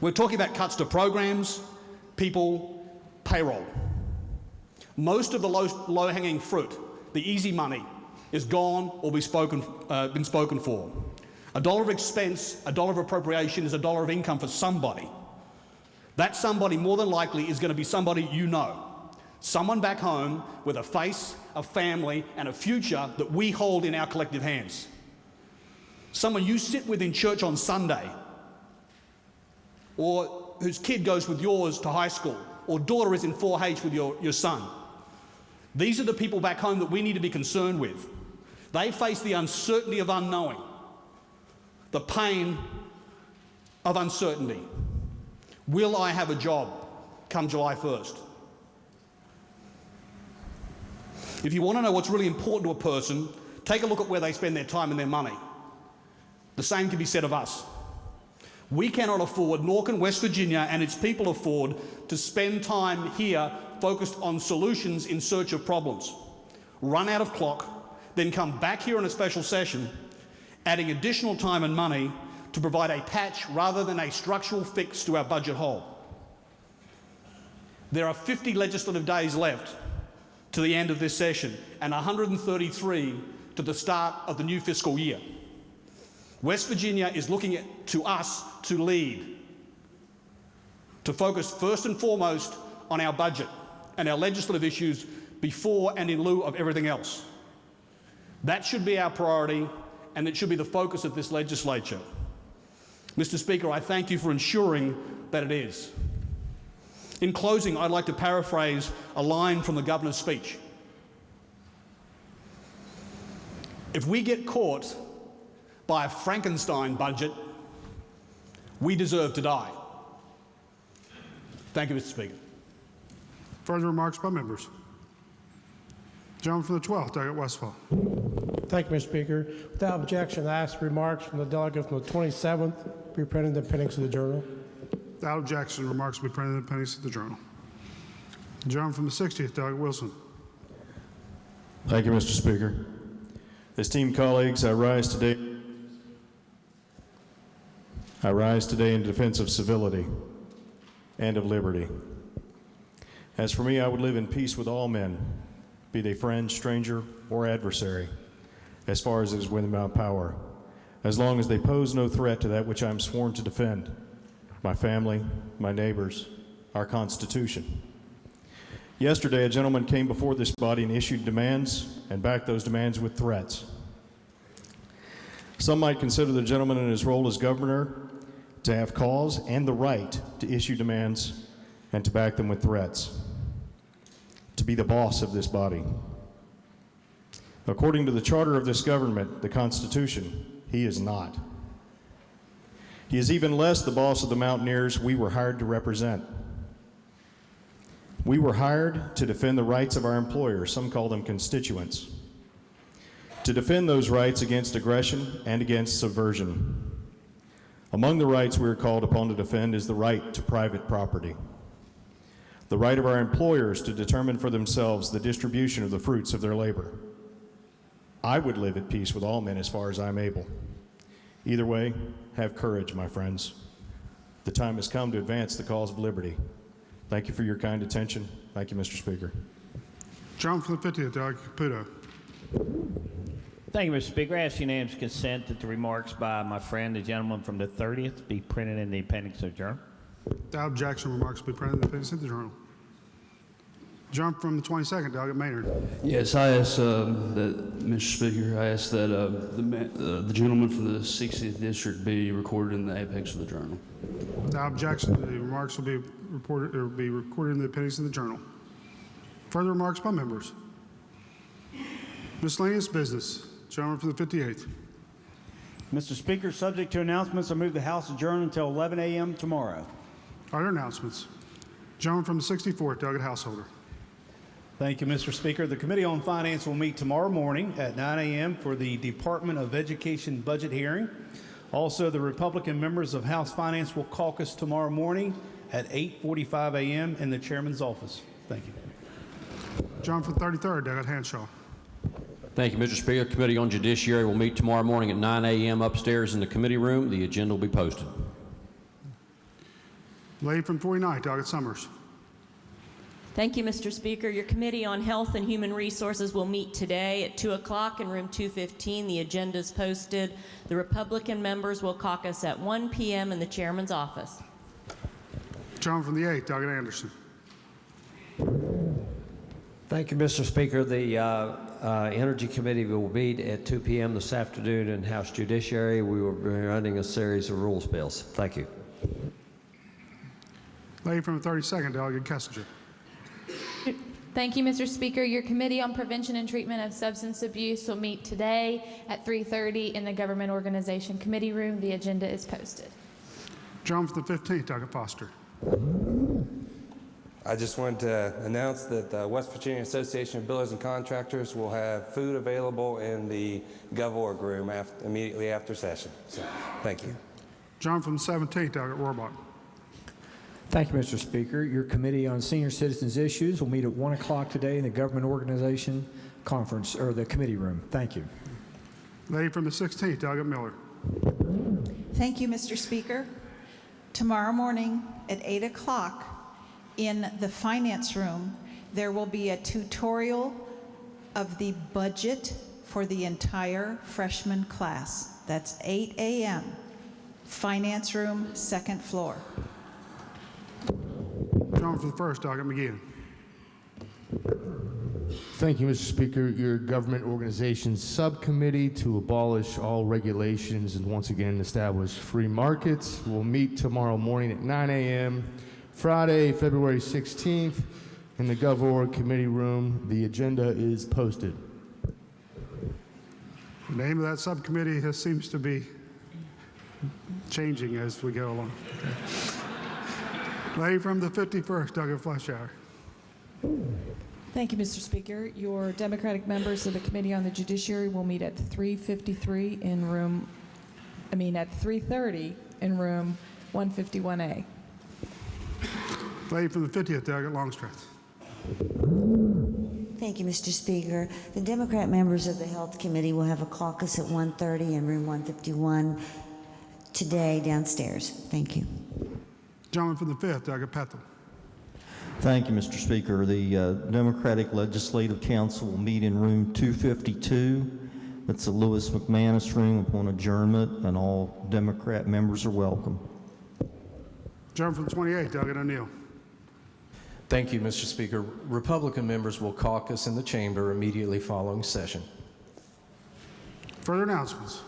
We're talking about cuts to programs, people, payroll. Most of the low-hanging fruit, the easy money, is gone or been spoken for. $1 of expense, $1 of appropriation is $1 of income for somebody. That somebody more than likely is going to be somebody you know. Someone back home with a face, a family, and a future that we hold in our collective hands. Someone you sit with in church on Sunday, or whose kid goes with yours to high school, or daughter is in 4-H with your son. These are the people back home that we need to be concerned with. They face the uncertainty of unknowing, the pain of uncertainty. Will I have a job come July 1st? If you want to know what's really important to a person, take a look at where they spend their time and their money. The same can be said of us. We cannot afford, nor can West Virginia and its people afford, to spend time here focused on solutions in search of problems. Run out of clock, then come back here in a special session, adding additional time and money to provide a patch rather than a structural fix to our budget hole. There are 50 legislative days left to the end of this session and 133 to the start of the new fiscal year. West Virginia is looking to us to lead, to focus first and foremost on our budget and our legislative issues before and in lieu of everything else. That should be our priority, and it should be the focus of this legislature. Mr. Speaker, I thank you for ensuring that it is. In closing, I'd like to paraphrase a line from the governor's speech. If we get caught by a Frankenstein budget, we deserve to die. Thank you, Mr. Speaker. Further remarks by members. Gentleman from the 12th, Delegate Westphal. Thank you, Mr. Speaker. Without objection, I ask remarks from the delegate from the 27th be printed in the appendix of the journal. Without objection, remarks will be printed in the appendix of the journal. Gentleman from the 60th, Delegate Wilson. Thank you, Mr. Speaker. Esteemed colleagues, I rise today in defense of civility and of liberty. As for me, I would live in peace with all men, be they friend, stranger, or adversary, as far as it is within my power, as long as they pose no threat to that which I am sworn to defend, my family, my neighbors, our Constitution. Yesterday, a gentleman came before this body and issued demands and backed those demands with threats. Some might consider the gentleman in his role as governor to have cause and the right to issue demands and to back them with threats, to be the boss of this body. According to the charter of this government, the Constitution, he is not. He is even less the boss of the mountaineers we were hired to represent. We were hired to defend the rights of our employers, some call them constituents, to defend those rights against aggression and against subversion. Among the rights we are called upon to defend is the right to private property, the right of our employers to determine for themselves the distribution of the fruits of their labor. I would live at peace with all men as far as I'm able. Either way, have courage, my friends. The time has come to advance the cause of liberty. Thank you for your kind attention. Thank you, Mr. Speaker. John from the 50th, Doug Caputo. Thank you, Mr. Speaker. I ask unanimous consent that the remarks by my friend, the gentleman from the 30th, be printed in the appendix of the journal. Without objection, remarks will be printed in the appendix of the journal. John from the 22nd, Doug Maynard. Yes, I ask that, Mr. Speaker, I ask that the gentleman from the 60th District be recorded in the apex of the journal. Without objection, the remarks will be reported or be recorded in the appendix of the journal. Further remarks by members. Miscellaneous business. Gentleman from the 58th. Mr. Speaker, subject to announcements, I move the House adjourn until 11 a.m. tomorrow. Are there announcements? Gentleman from the 64th, Doug Householder. Thank you, Mr. Speaker. The Committee on Finance will meet tomorrow morning at 9 a.m. for the Department of Education budget hearing. Also, the Republican members of House Finance will caucus tomorrow morning at 8:45 a.m. in the chairman's office. Thank you. John from the 33rd, Doug Hanshaw. Thank you, Mr. Speaker. Committee on Judiciary will meet tomorrow morning at 9 a.m. upstairs in the committee room. The agenda will be posted. Lady from 49th, Doug Summers. Thank you, Mr. Speaker. Your Committee on Health and Human Resources will meet today at 2 o'clock in room 215. The agenda is posted. The Republican members will caucus at 1 p.m. in the chairman's office. John from the 8th, Doug Anderson. Thank you, Mr. Speaker. The Energy Committee will meet at 2 p.m. this afternoon in House Judiciary. We will be running a series of rules bills. Thank you. Lady from the 32nd, Delegate Kessinger. Thank you, Mr. Speaker. Your Committee on Prevention and Treatment of Substance Abuse will meet today at 3:30 in the Government Organization Committee Room. The agenda is posted. John from the 15th, Doug Foster. I just wanted to announce that the West Virginia Association of Builders and Contractors will have food available in the GovOrg room immediately after session. So, thank you. John from the 17th, Doug Rohrbach. Thank you, Mr. Speaker. Your Committee on Senior Citizens Issues will meet at 1 o'clock today in the Government Organization Conference, or the committee room. Thank you. Lady from the 16th, Doug Miller. Thank you, Mr. Speaker. Tomorrow morning at 8 o'clock in the Finance Room, there will be a tutorial of the budget for the entire freshman class. That's 8 a.m. Finance Room, second floor. John for the first, Doug McGeehan. Thank you, Mr. Speaker. Your Government Organization Subcommittee to abolish all regulations and once again establish free markets will meet tomorrow morning at 9 a.m. Friday, February 16th in the GovOrg Committee Room. The agenda is posted. The name of that subcommittee seems to be changing as we go along. Lady from the 51st, Doug Fleischauer. Thank you, Mr. Speaker. Your Democratic members of the Committee on the Judiciary will meet at 3:30 in room 151A. Lady from the 50th, Doug Longstreth. Thank you, Mr. Speaker. The Democrat members of the Health Committee will have a caucus at 1:30 in room 151 today downstairs. Thank you. Gentleman from the 5th, Doug Pethel. Thank you, Mr. Speaker. The Democratic Legislative Council will meet in room 252. It's the Lewis McManus room upon adjournment, and all Democrat members are welcome. Gentleman from 28, Doug O'Neill. Thank you, Mr. Speaker. Republican members will caucus in the chamber immediately following session. Further announcements.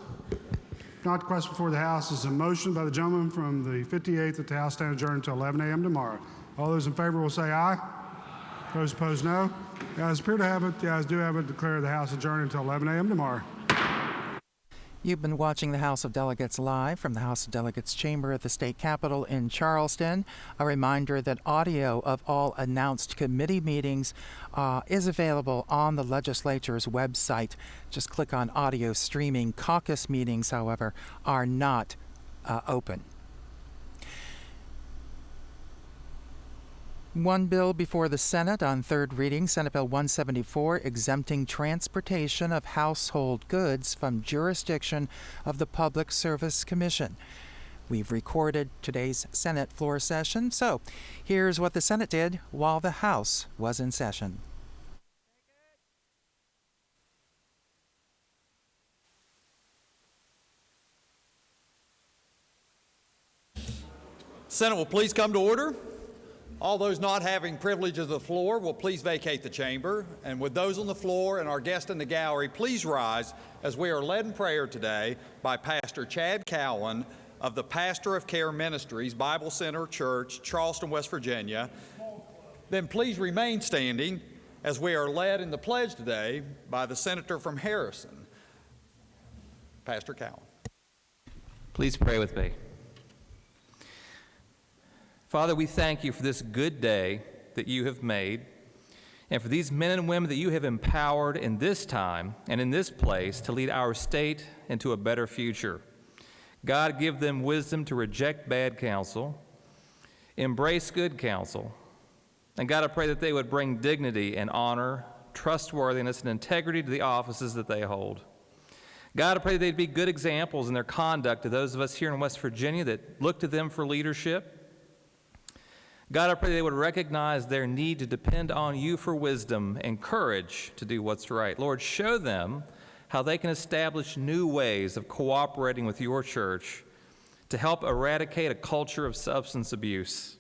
not requested before the House is a motion by the gentleman from the 58th that the House stand adjourned until 11 a.m. tomorrow. All those in favor will say aye. Those opposed, no. The ayes appear to have it. The ayes do have it. Declare the House adjourned until 11 a.m. tomorrow. You've been watching the House of Delegates live from the House of Delegates chamber at the state capitol in Charleston. A reminder that audio of all announced committee meetings is available on the legislature's website. Just click on audio streaming. Caucus meetings, however, are not open. One bill before the Senate on third reading, Senate Bill 174, exempting transportation of household goods from jurisdiction of the Public Service Commission. We've recorded today's Senate floor session, so here's what the Senate did while the House was in session. Senate will please come to order. All those not having privilege of the floor will please vacate the chamber. And with those on the floor and our guests in the gallery, please rise as we are led in prayer today by Pastor Chad Cowan of the Pastor of Care Ministries Bible Center Church, Charleston, West Virginia. Then please remain standing as we are led in the pledge today by the Senator from Harrison, Pastor Cowan. Please pray with me. Father, we thank you for this good day that you have made, and for these men and women that you have empowered in this time and in this place to lead our state into a better future. God, give them wisdom to reject bad counsel, embrace good counsel, and God, I pray that they would bring dignity and honor, trustworthiness, and integrity to the offices that they hold. God, I pray that they'd be good examples in their conduct to those of us here in West Virginia that look to them for leadership. God, I pray they would recognize their need to depend on you for wisdom and courage to do what's right. Lord, show them how they can establish new ways of cooperating with your church to help eradicate a culture of substance abuse.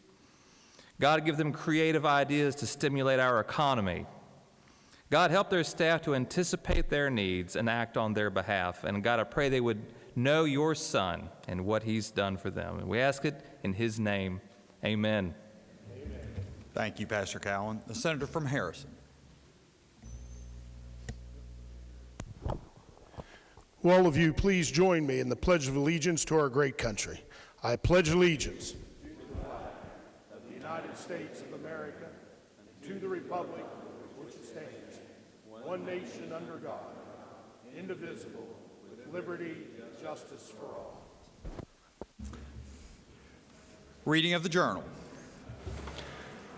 God, give them creative ideas to stimulate our economy. God, help their staff to anticipate their needs and act on their behalf. And God, I pray they would know your Son and what he's done for them. And we ask it in his name. Amen. Thank you, Pastor Cowan. The Senator from Harrison. Will all of you please join me in the Pledge of Allegiance to our great country. I pledge allegiance to the flag of the United States of America and to the republic for which it stands, one nation under God, indivisible, with liberty and justice for all. Reading of the Journal.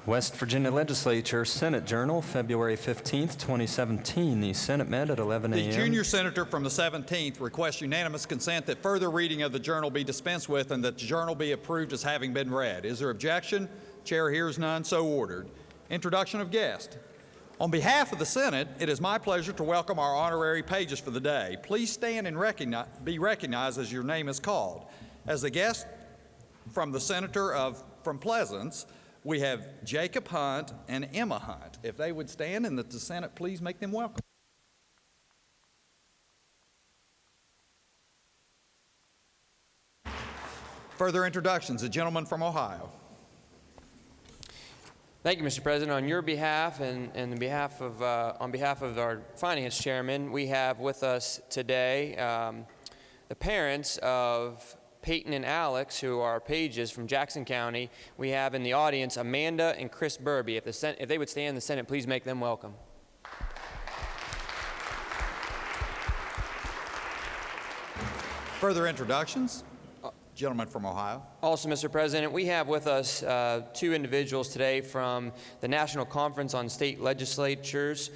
West Virginia Legislature Senate Journal, February 15th, 2017. The Senate met at 11 a.m. The junior senator from the 17th requests unanimous consent that further reading of the journal be dispensed with and that the journal be approved as having been read. Is there objection? Chair hears none, so ordered. Introduction of guests. On behalf of the Senate, it is my pleasure to welcome our honorary pages for the day. Please stand and be recognized as your name is called. As the guest from the senator from Pleasance, we have Jacob Hunt and Emma Hunt. If they would stand and that the Senate please make them welcome. Further introductions, the gentleman from Ohio. Thank you, Mr. President. On your behalf and on behalf of our finance chairman, we have with us today the parents of Peyton and Alex, who are pages from Jackson County. We have in the audience Amanda and Chris Burby. If they would stand, the Senate, please make them welcome. Further introductions, gentleman from Ohio. Also, Mr. President, we have with us two individuals today from the National Conference on State Legislatures.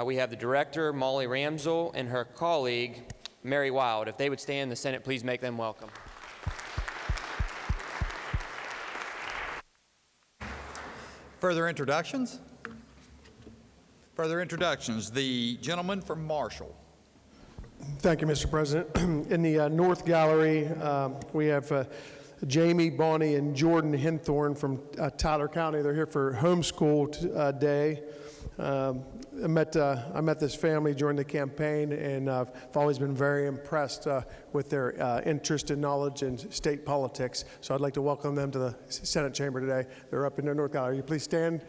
We have the director, Molly Ramsell, and her colleague, Mary Wild. If they would stand, the Senate, please make them welcome. Further introductions? Further introductions. The gentleman from Marshall. Thank you, Mr. President. In the North Gallery, we have Jamie, Bonnie, and Jordan Hinthorn from Tyler County. They're here for Homeschool Day. I met this family during the campaign, and I've always been very impressed with their interest and knowledge in state politics. So I'd like to welcome them to the Senate chamber today. They're up in the North Gallery. Will you please stand?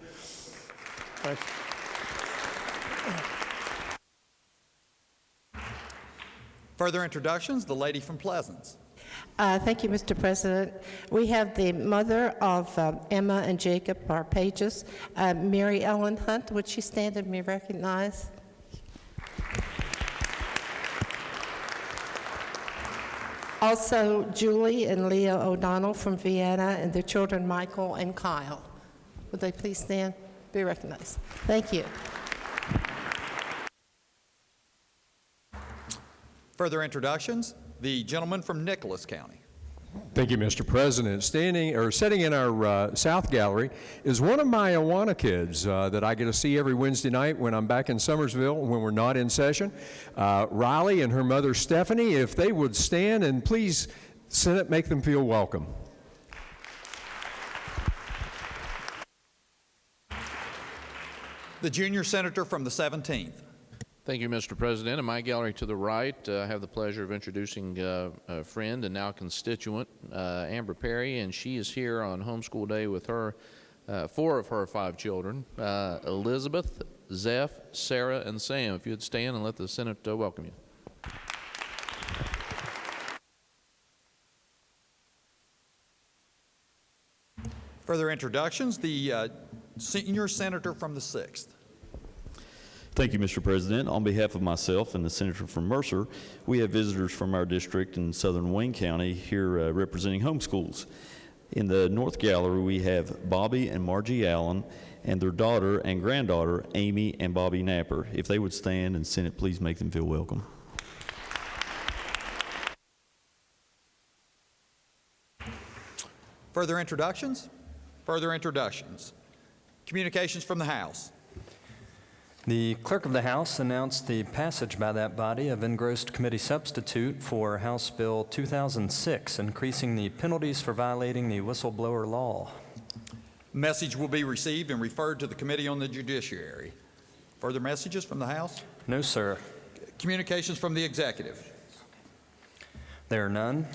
Thanks. Further introductions, the lady from Pleasants. Thank you, Mr. President. We have the mother of Emma and Jacob, our pages, Mary Ellen Hunt. Would she stand and be recognized? Also, Julie and Leah O'Donnell from Vienna, and their children, Michael and Kyle. Would they please stand, be recognized? Thank you. Further introductions, the gentleman from Nicholas County. Thank you, Mr. President. Sitting in our South Gallery is one of my Awana kids that I get to see every Wednesday night when I'm back in Summersville when we're not in session. Riley and her mother Stephanie, if they would stand and please, Senate, make them feel welcome. The junior senator from the 17th. Thank you, Mr. President. In my gallery to the right, I have the pleasure of introducing a friend and now constituent, Amber Perry, and she is here on homeschool day with her, 4 of her 5 children, Elizabeth, Zeph, Sarah, and Sam. If you would stand and let the Senate welcome you. Further introductions, the senior senator from the 6th. Thank you, Mr. President. On behalf of myself and the senator from Mercer, we have visitors from our district in southern Wayne County here representing homeschools. In the North Gallery, we have Bobby and Margie Allen and their daughter and granddaughter, Amy and Bobby Napper. If they would stand, and Senate, please make them feel welcome. Further introductions? Further introductions. Communications from the House. The Clerk of the House announced the passage by that body of engrossed committee substitute for House Bill 2006, increasing the penalties for violating the whistleblower law. Message will be received and referred to the Committee on the Judiciary. Further messages from the House? No, sir. Communications from the Executive. There are none.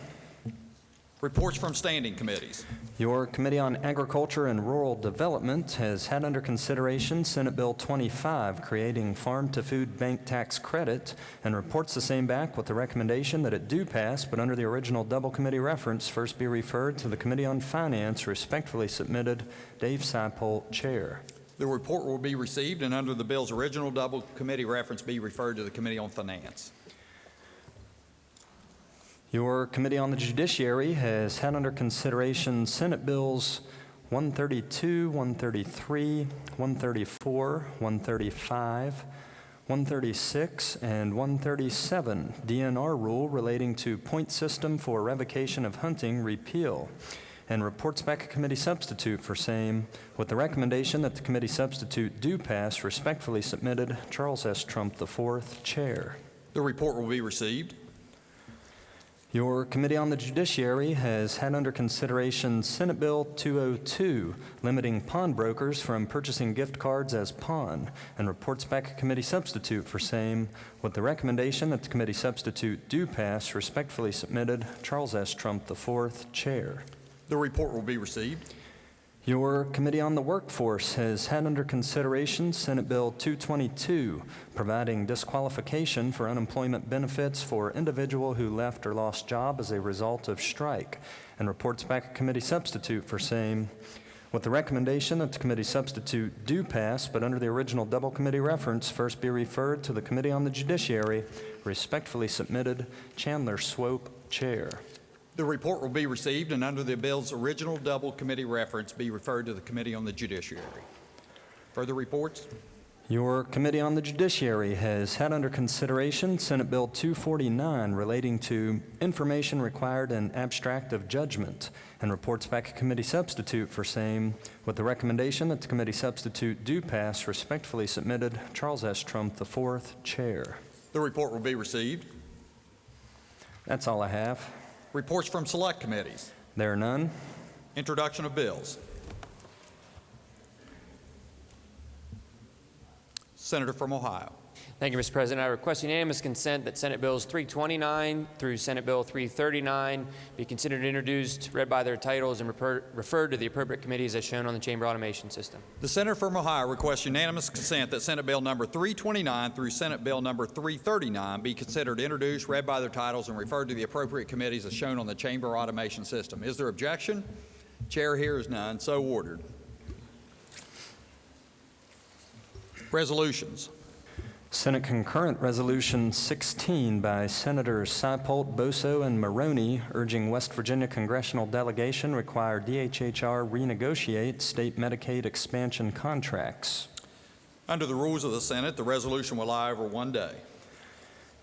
Reports from standing committees. Your Committee on Agriculture and Rural Development has had under consideration Senate Bill 25, creating farm-to-food bank tax credit, and reports the same back with the recommendation that it do pass, but under the original double committee reference, first be referred to the Committee on Finance. Respectfully submitted, Dave Seipel, Chair. The report will be received and under the bill's original double committee reference be referred to the Committee on Finance. Your Committee on the Judiciary has had under consideration Senate Bills 132, 133, 134, 135, 136, and 137, DNR rule relating to point system for revocation of hunting repeal, and reports back a committee substitute for same, with the recommendation that the committee substitute do pass. Respectfully submitted, Charles S. Trump IV, Chair. The report will be received. Your Committee on the Judiciary has had under consideration Senate Bill 202, limiting pawnbrokers from purchasing gift cards as pawn, and reports back a committee substitute for same, with the recommendation that the committee substitute do pass. Respectfully submitted, Charles S. Trump IV, Chair. The report will be received. Your Committee on the Workforce has had under consideration Senate Bill 222, providing disqualification for unemployment benefits for individual who left or lost job as a result of strike, and reports back a committee substitute for same, with the recommendation that the committee substitute do pass, but under the original double committee reference, first be referred to the Committee on the Judiciary. Respectfully submitted, Chandler Swope, Chair. The report will be received and under the bill's original double committee reference be referred to the Committee on the Judiciary. Further reports? Your Committee on the Judiciary has had under consideration Senate Bill 249 relating to information required in abstract of judgment, and reports back a committee substitute for same, with the recommendation that the committee substitute do pass. Respectfully submitted, Charles S. Trump IV, Chair. The report will be received. That's all I have. Reports from select committees. There are none. Introduction of bills. Senator from Ohio. Thank you, Mr. President. I request unanimous consent that Senate Bills 329 through Senate Bill 339 be considered and introduced, read by their titles, and referred to the appropriate committees as shown on the chamber automation system. The Senator from Ohio requests unanimous consent that Senate Bill number 329 through Senate Bill number 339 be considered, introduced, read by their titles, and referred to the appropriate committees as shown on the chamber automation system. Is there objection? Chair hears none. So ordered. Resolutions. Senate Concurrent Resolution 16 by Senators Seipolt, Boso, and Maroney urging West Virginia congressional delegation require DHHR renegotiate state Medicaid expansion contracts. Under the rules of the Senate, the resolution will lie over one day.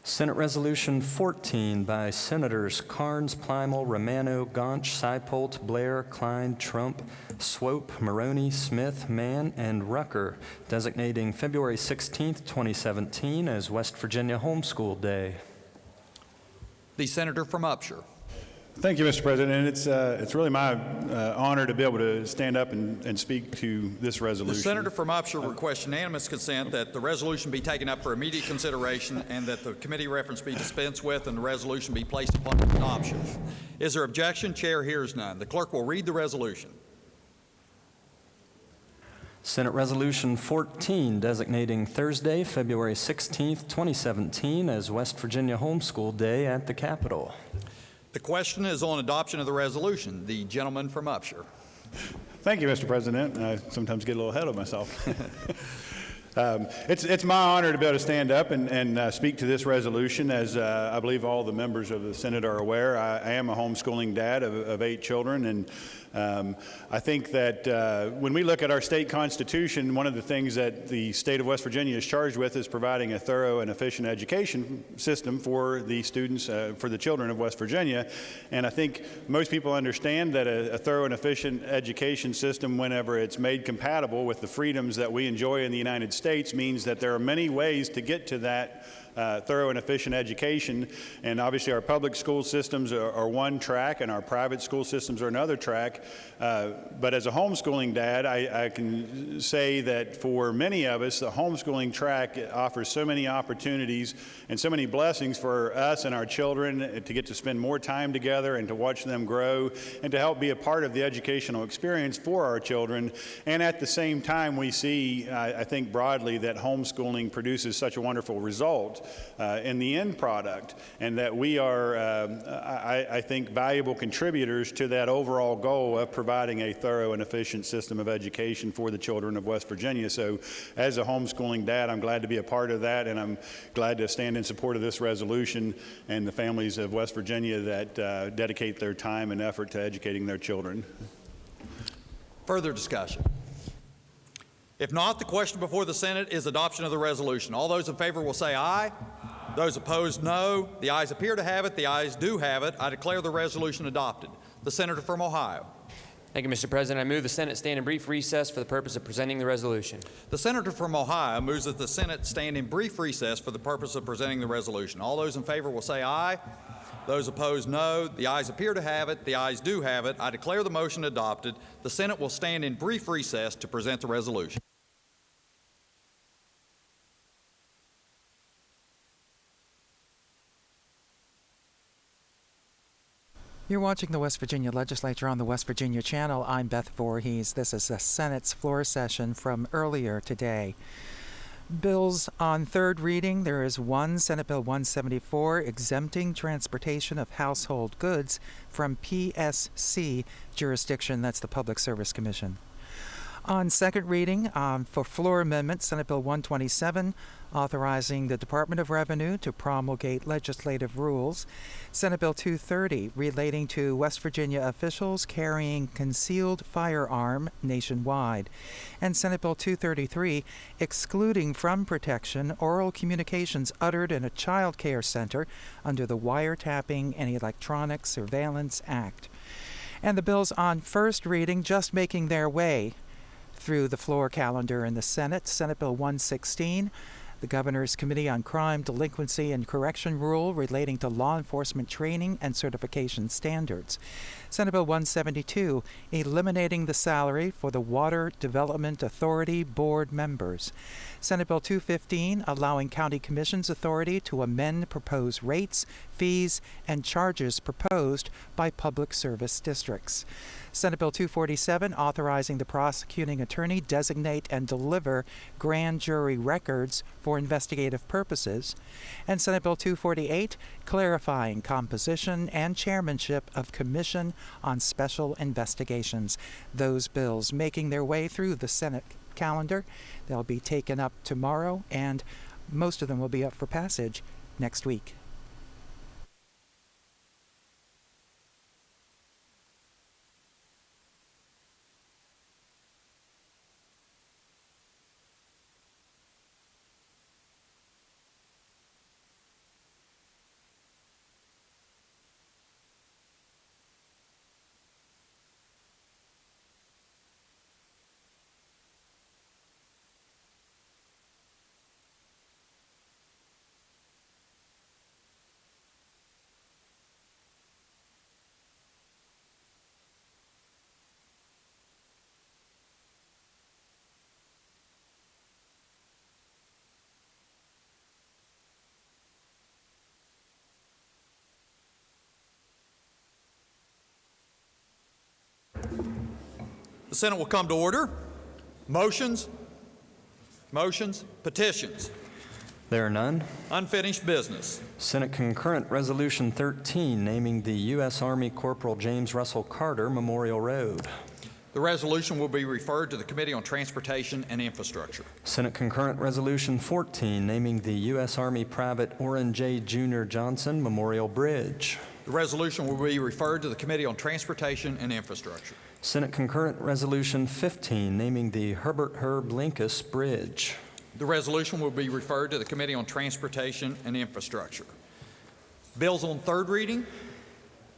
Senate Resolution 14 by Senators Carnes, Plymel, Romano, Gaunch, Seipolt, Blair, Klein, Trump, Swope, Maroney, Smith, Mann, and Rucker, designating February 16, 2017 as West Virginia Homeschool Day. The Senator from Upshur. Thank you, Mr. President. And it's really my honor to be able to stand up and speak to this resolution. The Senator from Upshur requests unanimous consent that the resolution be taken up for immediate consideration and that the committee reference be dispensed with and the resolution be placed upon adoption. Is there objection? Chair hears none. The clerk will read the resolution. Senate Resolution 14 designating Thursday, February 16, 2017 as West Virginia Homeschool Day at the Capitol. The question is on adoption of the resolution. The gentleman from Upshur. Thank you, Mr. President. I sometimes get a little ahead of myself. It's my honor to be able to stand up and speak to this resolution. As I believe all the members of the Senate are aware, I am a homeschooling dad of 8 children, and I think that when we look at our state constitution, one of the things that the state of West Virginia is charged with is providing a thorough and efficient education system for the students, for the children of West Virginia. And I think most people understand that a thorough and efficient education system, whenever it's made compatible with the freedoms that we enjoy in the United States, means that there are many ways to get to that thorough and efficient education. And obviously our public school systems are one track and our private school systems are another track. But as a homeschooling dad, I can say that for many of us, the homeschooling track offers so many opportunities and so many blessings for us and our children to get to spend more time together and to watch them grow and to help be a part of the educational experience for our children. And at the same time, we see, I think broadly, that homeschooling produces such a wonderful result in the end product, and that we are, I think, valuable contributors to that overall goal of providing a thorough and efficient system of education for the children of West Virginia. So as a homeschooling dad, I'm glad to be a part of that, and I'm glad to stand in support of this resolution and the families of West Virginia that dedicate their time and effort to educating their children. Further discussion? If not, the question before the Senate is adoption of the resolution. All those in favor will say aye. Those opposed, no. The ayes appear to have it. The ayes do have it. I declare the resolution adopted. The Senator from Ohio. Thank you, Mr. President. I move the Senate stand in brief recess for the purpose of presenting the resolution. The Senator from Ohio moves that the Senate stand in brief recess for the purpose of presenting the resolution. All those in favor will say aye. Those opposed, no. The ayes appear to have it. The ayes do have it. I declare the motion adopted. The Senate will stand in brief recess to present the resolution. You're watching the West Virginia Legislature on the West Virginia Channel. I'm Beth Voorhees. This is the Senate's floor session from earlier today. Bills on third reading. There is one, Senate Bill 174, exempting transportation of household goods from PSC jurisdiction. That's the Public Service Commission. On second reading, for floor amendment, Senate Bill 127, authorizing the Department of Revenue to promulgate legislative rules. Senate Bill 230, relating to West Virginia officials carrying concealed firearm nationwide. And Senate Bill 233, excluding from protection oral communications uttered in a child care center under the Wiretapping and Electronic Surveillance Act. And the bills on first reading just making their way through the floor calendar in the Senate. Senate Bill 116, the Governor's Committee on Crime, Delinquency, and Correction rule relating to law enforcement training and certification standards. Senate Bill 172, eliminating the salary for the Water Development Authority board members. Senate Bill 215, allowing county commissions authority to amend proposed rates, fees, and charges proposed by public service districts. Senate Bill 247, authorizing the prosecuting attorney designate and deliver grand jury records for investigative purposes. And Senate Bill 248, clarifying composition and chairmanship of Commission on Special Investigations. Those bills making their way through the Senate calendar. They'll be taken up tomorrow, and most of them will be up for passage next week. The Senate will come to order. Motions, petitions. There are none. Unfinished business. Senate Concurrent Resolution 13, naming the U.S. Army Corporal James Russell Carter Memorial Road. The resolution will be referred to the Committee on Transportation and Infrastructure. Senate Concurrent Resolution 14, naming the U.S. Army Private Orrin J. Jr. Johnson Memorial Bridge. The resolution will be referred to the Committee on Transportation and Infrastructure. Senate Concurrent Resolution 15, naming the Herbert Herb Linkus Bridge. The resolution will be referred to the Committee on Transportation and Infrastructure. Bills on third reading.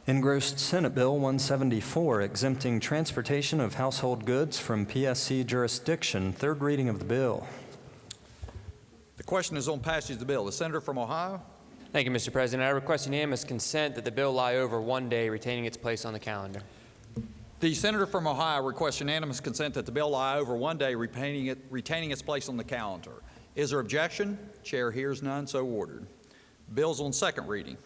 Engrossed Senate Bill 174, exempting transportation of household goods from PSC jurisdiction. Third reading of the bill. The question is on passage of the bill. The senator from Ohio. Thank you, Mr. President. I request unanimous consent that the bill lie over one day, retaining its place on the calendar. The senator from Ohio requests unanimous consent that the bill lie over one day, retaining its place on the calendar. Is there objection? Chair hears none, so ordered. Bills on second reading.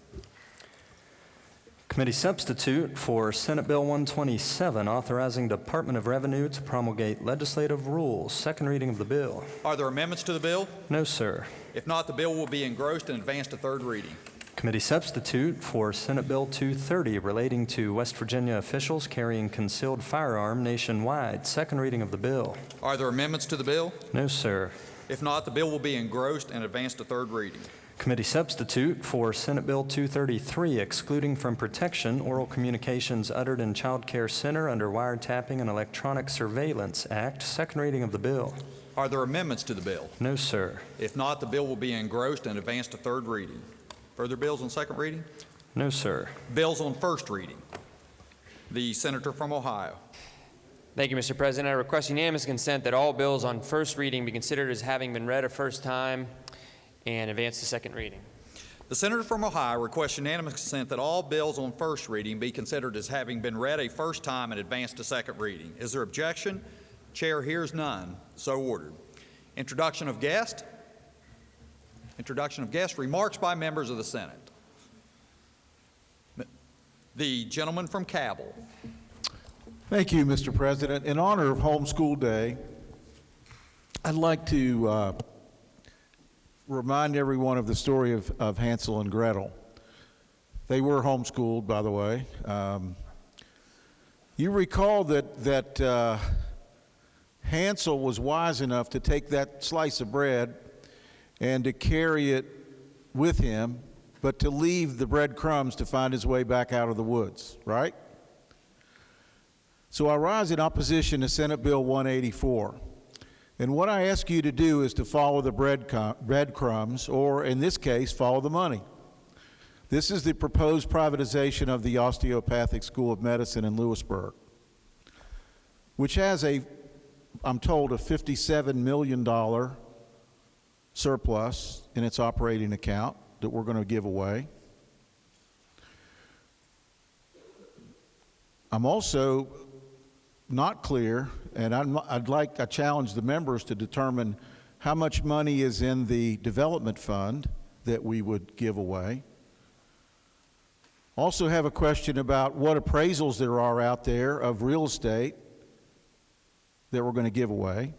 Committee substitute for Senate Bill 127, authorizing Department of Revenue to promulgate legislative rules. Second reading of the bill. Are there amendments to the bill? No, sir. If not, the bill will be engrossed and advanced to third reading. Committee substitute for Senate Bill 230, relating to West Virginia officials carrying concealed firearm nationwide. Second reading of the bill. Are there amendments to the bill? No, sir. If not, the bill will be engrossed and advanced to third reading. Committee substitute for Senate Bill 233, excluding from protection oral communications uttered in Child Care Center under Wiretapping and Electronic Surveillance Act. Second reading of the bill. Are there amendments to the bill? No, sir. If not, the bill will be engrossed and advanced to third reading. Further bills on second reading? No, sir. Bills on first reading. The senator from Ohio. Thank you, Mr. President. I request unanimous consent that all bills on first reading be considered as having been read a first time and advanced to second reading. The senator from Ohio requests unanimous consent that all bills on first reading be considered as having been read a first time and advanced to second reading. Is there objection? Chair hears none. So ordered. Introduction of guest. Introduction of guests. Remarks by members of the Senate. The gentleman from Cabell. Thank you, Mr. President. In honor of Homeschool Day, I'd like to remind everyone of the story of Hansel and Gretel. They were homeschooled, by the way. You recall that Hansel was wise enough to take that slice of bread and to carry it with him, but to leave the breadcrumbs to find his way back out of the woods, right? So I rise in opposition to Senate Bill 184. And what I ask you to do is to follow the breadcrumbs, or in this case, follow the money. This is the proposed privatization of the Osteopathic School of Medicine in Lewisburg, which has I'm told, a $57 million surplus in its operating account that we're going to give away. I'm also not clear, and I challenge the members to determine how much money is in the development fund that we would give away. Also have a question about what appraisals there are out there of real estate that we're going to give away.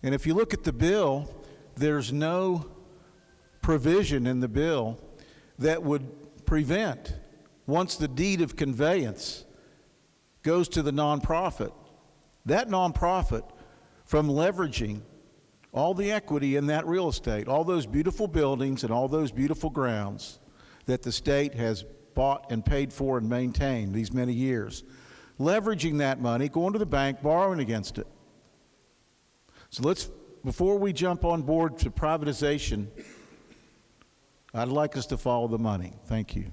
And if you look at the bill, there's no provision in the bill that would prevent, once the deed of conveyance goes to the nonprofit, that nonprofit from leveraging all the equity in that real estate, all those beautiful buildings and all those beautiful grounds that the state has bought and paid for and maintained these many years, leveraging that money, going to the bank, borrowing against it. So let's, before we jump on board to privatization, I'd like us to follow the money. Thank you.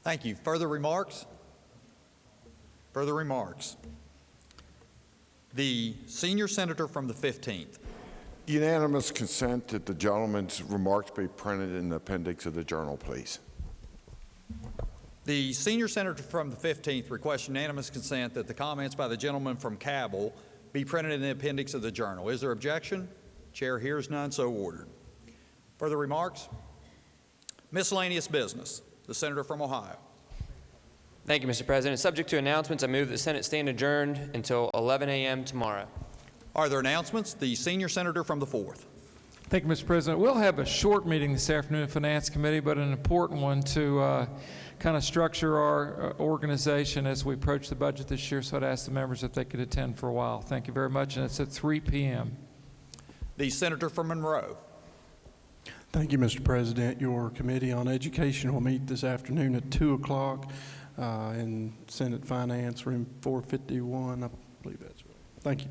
Thank you. Further remarks? Further remarks? The senior senator from the 15th. Unanimous consent that the gentleman's remarks be printed in the appendix of the journal, please. The senior senator from the 15th requests unanimous consent that the comments by the gentleman from Cabell be printed in the appendix of the journal. Is there objection? Chair hears none, so ordered. Further remarks? Miscellaneous business. The senator from Ohio. Thank you, Mr. President. Subject to announcements, I move that the Senate stand adjourned until 11 a.m. tomorrow. Are there announcements? The senior senator from the 4th. Thank you, Mr. President. We'll have a short meeting this afternoon in Finance Committee, but an important one to kind of structure our organization as we approach the budget this year. So I'd ask the members if they could attend for a while. Thank you very much, and it's at 3 p.m. The senator from Monroe. Thank you, Mr. President. Your Committee on Education will meet this afternoon at 2 o'clock in Senate Finance, room 451. I believe that's right. Thank you.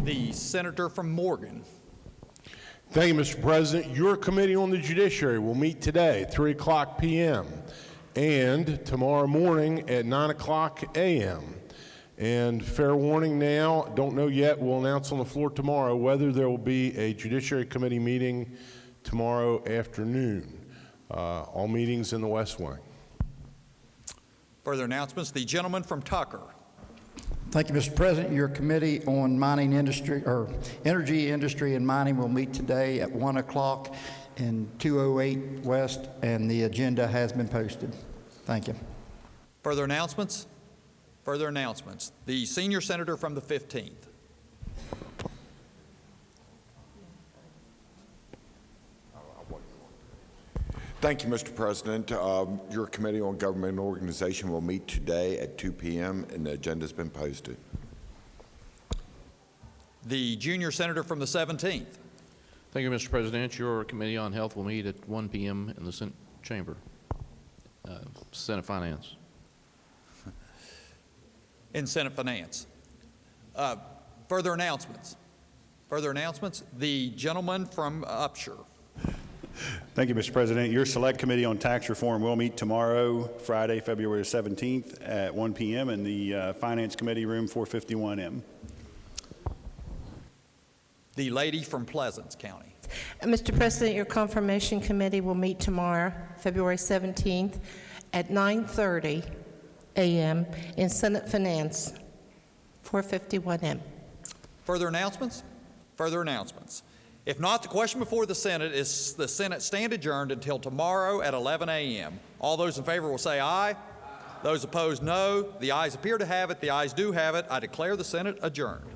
The senator from Morgan. Thank you, Mr. President. Your Committee on the Judiciary will meet today at 3 o'clock p.m. and tomorrow morning at 9 o'clock a.m. And fair warning now, don't know yet, we'll announce on the floor tomorrow whether there will be a Judiciary Committee meeting tomorrow afternoon. All meetings in the West Wing. Further announcements. The gentleman from Tucker. Thank you, Mr. President. Your Committee on Mining Industry, or Energy Industry and Mining, will meet today at 1 o'clock in 208 West, and the agenda has been posted. Thank you. Further announcements? Further announcements. The senior senator from the 15th. Thank you, Mr. President. Your Committee on Government and Organization will meet today at 2 p.m. and the agenda has been posted. The junior senator from the 17th. Thank you, Mr. President. Your Committee on Health will meet at 1 p.m. in the Senate chamber, Senate Finance. In Senate Finance. Further announcements. Further announcements. The gentleman from Upshur. Thank you, Mr. President. Your Select Committee on Tax Reform will meet tomorrow, Friday, February 17th at 1 p.m. in the Finance Committee, room 451M. The lady from Pleasants County. Mr. President, your Confirmation Committee will meet tomorrow, February 17th at 9:30 a.m. in Senate Finance, 451M. Further announcements? Further announcements. If not, the question before the Senate is the Senate stand adjourned until tomorrow at 11 a.m. All those in favor will say aye. Those opposed, no. The ayes appear to have it. The ayes do have it. I declare the Senate adjourned.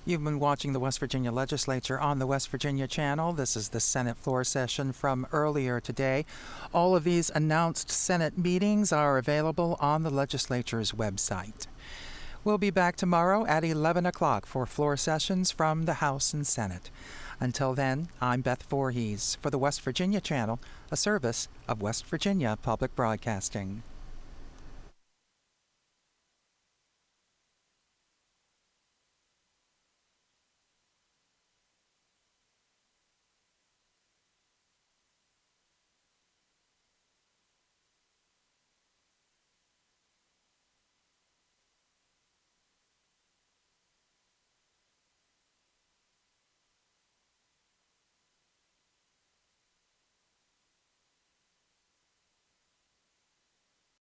You've been watching the West Virginia Legislature on the West Virginia Channel. This is the Senate floor session from earlier today. All of these announced Senate meetings are available on the Legislature's website. We'll be back tomorrow at 11 o'clock for floor sessions from the House and Senate. Until then, I'm Beth Voorhees for the West Virginia Channel, a service of West Virginia Public Broadcasting.